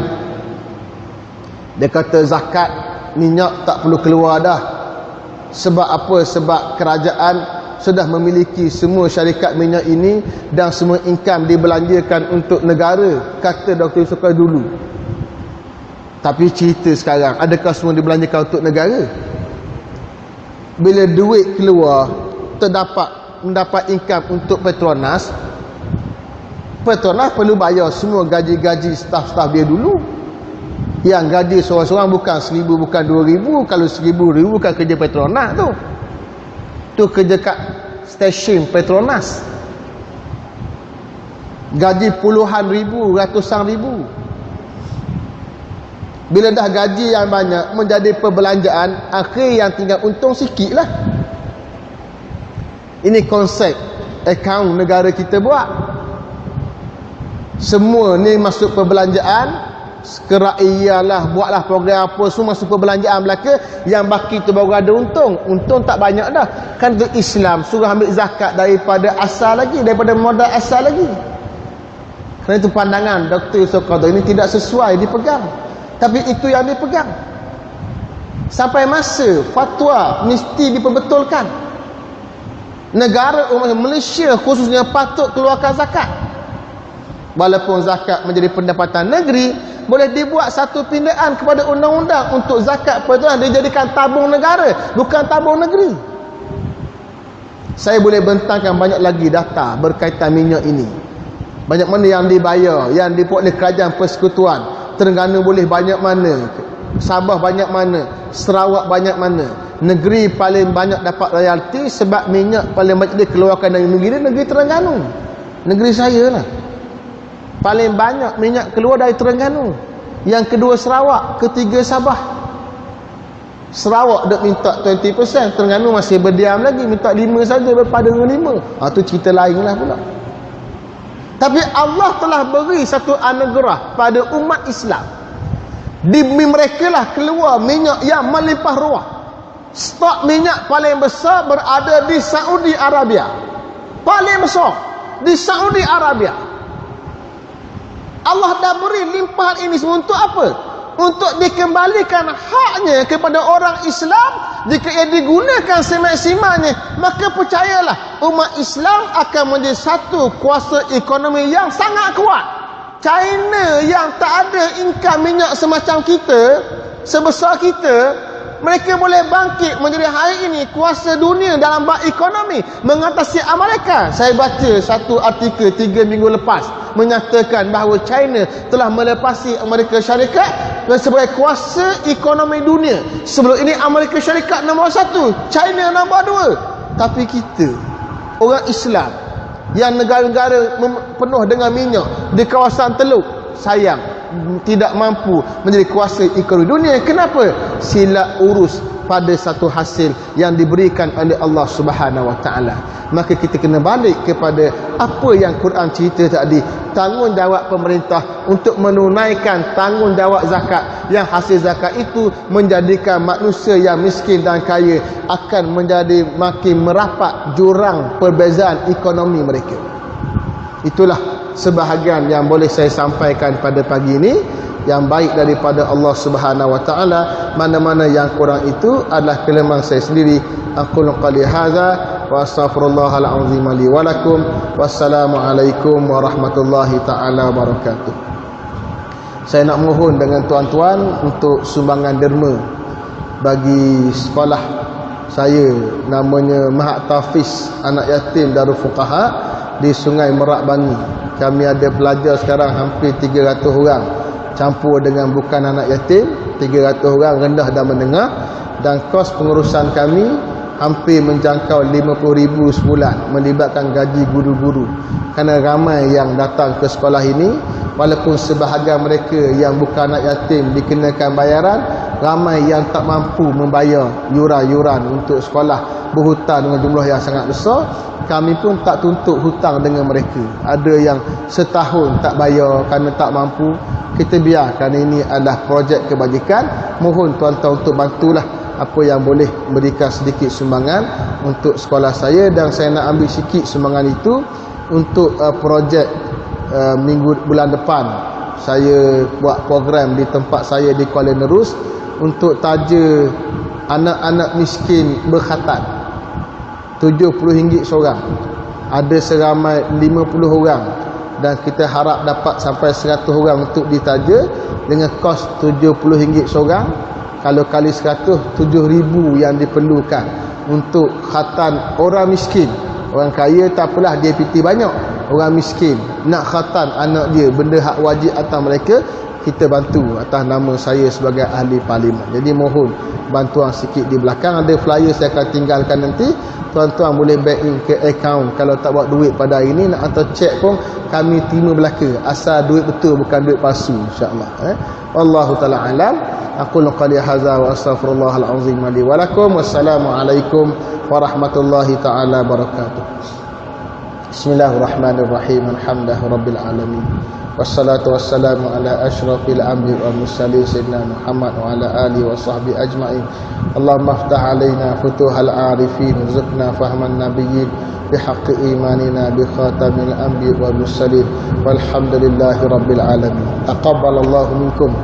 S1: dia kata zakat minyak tak perlu keluar dah. Sebab apa? Sebab kerajaan sudah memiliki semua syarikat minyak ini dan semua income dibelanjakan untuk negara, kata Dr. Yusuf Qardawi dulu. Tapi cerita sekarang, adakah semua dibelanjakan untuk negara? Bila duit keluar, mendapat income untuk Petronas, Petronas perlu bayar semua gaji-gaji staf-staf dia dulu. Yang gaji seorang-seorang bukan 1,000, bukan 2,000. Kalau 1,000 bukan kerja Petronas tu. Tu kerja kat stesen Petronas. Gaji puluhan ribu, ratusan ribu. Bila dah gaji yang banyak menjadi perbelanjaan, akhir yang tinggal untung sikit lah. Ini konsep akaun negara kita buat. Semua ni masuk perbelanjaan, keraiyalah, buatlah program apa, semua masuk perbelanjaan belaka. Yang baki tu baru ada untung. Untung tak banyak dah. Kan tu Islam suruh ambil zakat daripada asal lagi, daripada modal asal lagi. Kerana itu pandangan Dr. Yusof Qaradawi ini tidak sesuai dipegang. Tapi itu yang dipegang. Sampai masa fatwa mesti diperbetulkan. Negara Malaysia khususnya patut keluarkan zakat. Walaupun zakat menjadi pendapatan negeri, boleh dibuat satu pindaan kepada undang-undang untuk zakat pertuan dijadikan tabung negara, bukan tabung negeri. Saya boleh bentangkan banyak lagi data berkaitan minyak ini. Banyak mana yang dibayar, yang dibuat oleh kerajaan persekutuan. Terengganu boleh banyak mana, Sabah banyak mana, Sarawak banyak mana. Negeri paling banyak dapat royalti sebab minyak paling banyak dikeluarkan dari negeri Terengganu. Negeri saya lah. Paling banyak minyak keluar dari Terengganu. Yang kedua Sarawak, ketiga Sabah. Sarawak dah minta 20%, Terengganu masih berdiam lagi, minta 5 saja daripada 5. Tu cerita lain lah pula. Tapi Allah telah beri satu anugerah pada umat Islam. Di mereka lah keluar minyak yang melimpah ruah. Stok minyak paling besar berada di Saudi Arabia. Paling besar di Saudi Arabia. Allah dah beri limpahan ini semua untuk apa? Untuk dikembalikan haknya kepada orang Islam. Jika ia digunakan semaksimalnya, maka percayalah umat Islam akan menjadi satu kuasa ekonomi yang sangat kuat. China yang tak ada income minyak semacam kita, sebesar kita, mereka boleh bangkit menjadi hari ini kuasa dunia dalam bab ekonomi, mengatasi Amerika. Saya baca satu artikel 3 minggu lepas menyatakan bahawa China telah melepasi Amerika Syarikat sebagai kuasa ekonomi dunia. Sebelum ini Amerika Syarikat nombor 1, China nombor 2. Tapi kita, orang Islam yang negara-negara penuh dengan minyak di kawasan Teluk, sayang tidak mampu menjadi kuasa ekonomi dunia. Kenapa? Sila urus pada satu hasil yang diberikan oleh Allah Subhanahu Wa Taala. Maka kita kena balik kepada apa yang Quran cerita tadi, tanggungjawab pemerintah untuk menunaikan tanggungjawab zakat, yang hasil zakat itu menjadikan manusia yang miskin dan kaya akan menjadi makin merapat jurang perbezaan ekonomi mereka. Itulah sebahagian yang boleh saya sampaikan pada pagi ini, yang baik daripada Allah Subhanahu Wa Taala. Mana-mana yang kurang itu adalah kelemahan saya sendiri. Aqulu qali hadza wa astaghfirullahal azim li wa lakum. Wassalamualaikum warahmatullahi taala wabarakatuh. Saya nak mohon dengan tuan-tuan untuk sumbangan derma bagi sekolah saya, namanya Mahat Tafiz Anak Yatim Darul Fuqaha di Sungai Merak Bangi. Kami ada pelajar sekarang hampir 300 orang, campur dengan bukan anak yatim, 300 orang rendah dan menengah, dan kos pengurusan kami hampir menjangkau 50,000 sebulan, melibatkan gaji guru-guru. Kerana ramai yang datang ke sekolah ini, walaupun sebahagian mereka yang bukan anak yatim dikenakan bayaran, ramai yang tak mampu membayar yuran-yuran untuk sekolah, berhutang dengan jumlah yang sangat besar. Kami pun tak tuntut hutang dengan mereka. Ada yang setahun tak bayar kerana tak mampu. Kita biarkan ini adalah projek kebajikan. Mohon tuan-tuan untuk bantulah apa yang boleh, berikan sedikit sumbangan untuk sekolah saya. Dan saya nak ambil sikit sumbangan itu untuk projek bulan depan. Saya buat program di tempat saya di Kuala Nerus untuk taja anak-anak miskin berkhatam. RM70 seorang. Ada seramai 50 orang, dan kita harap dapat sampai 100 orang untuk ditaja dengan kos RM70 seorang. Kalau kali 100, 7,000 yang diperlukan untuk khatam orang miskin. Orang kaya tak apalah, dia piti banyak. Orang miskin nak khatam anak dia, benda hak wajib atas mereka, kita bantu atas nama saya sebagai ahli parlimen. Jadi mohon bantuan sikit di belakang. Ada flyer saya akan tinggalkan nanti. Tuan-tuan boleh bank in ke akaun. Kalau tak buat duit pada hari ini, nak hantar cek pun kami terima belaka, asal duit betul, bukan duit palsu, insya-Allah. Wallahu taala alam. aqulu qali hadza wa astaghfirullahal azim li wa lakum. Wassalamu alaikum warahmatullahi taala wabarakatuh. Bismillahirrahmanirrahim. Alhamdulillahirabbil alamin. Wassalatu wassalamu ala asyrafil anbiya'i wal mursalin sayyidina Muhammad wa ala alihi wa sahbihi ajma'in. Allahumma aftah alaina futuhal arifin warzuqna fahman nabiyyin bihaqqi imanina bi khatamil anbiya'i wal mursalin walhamdulillahi rabbil alamin. Taqabbalallahu minkum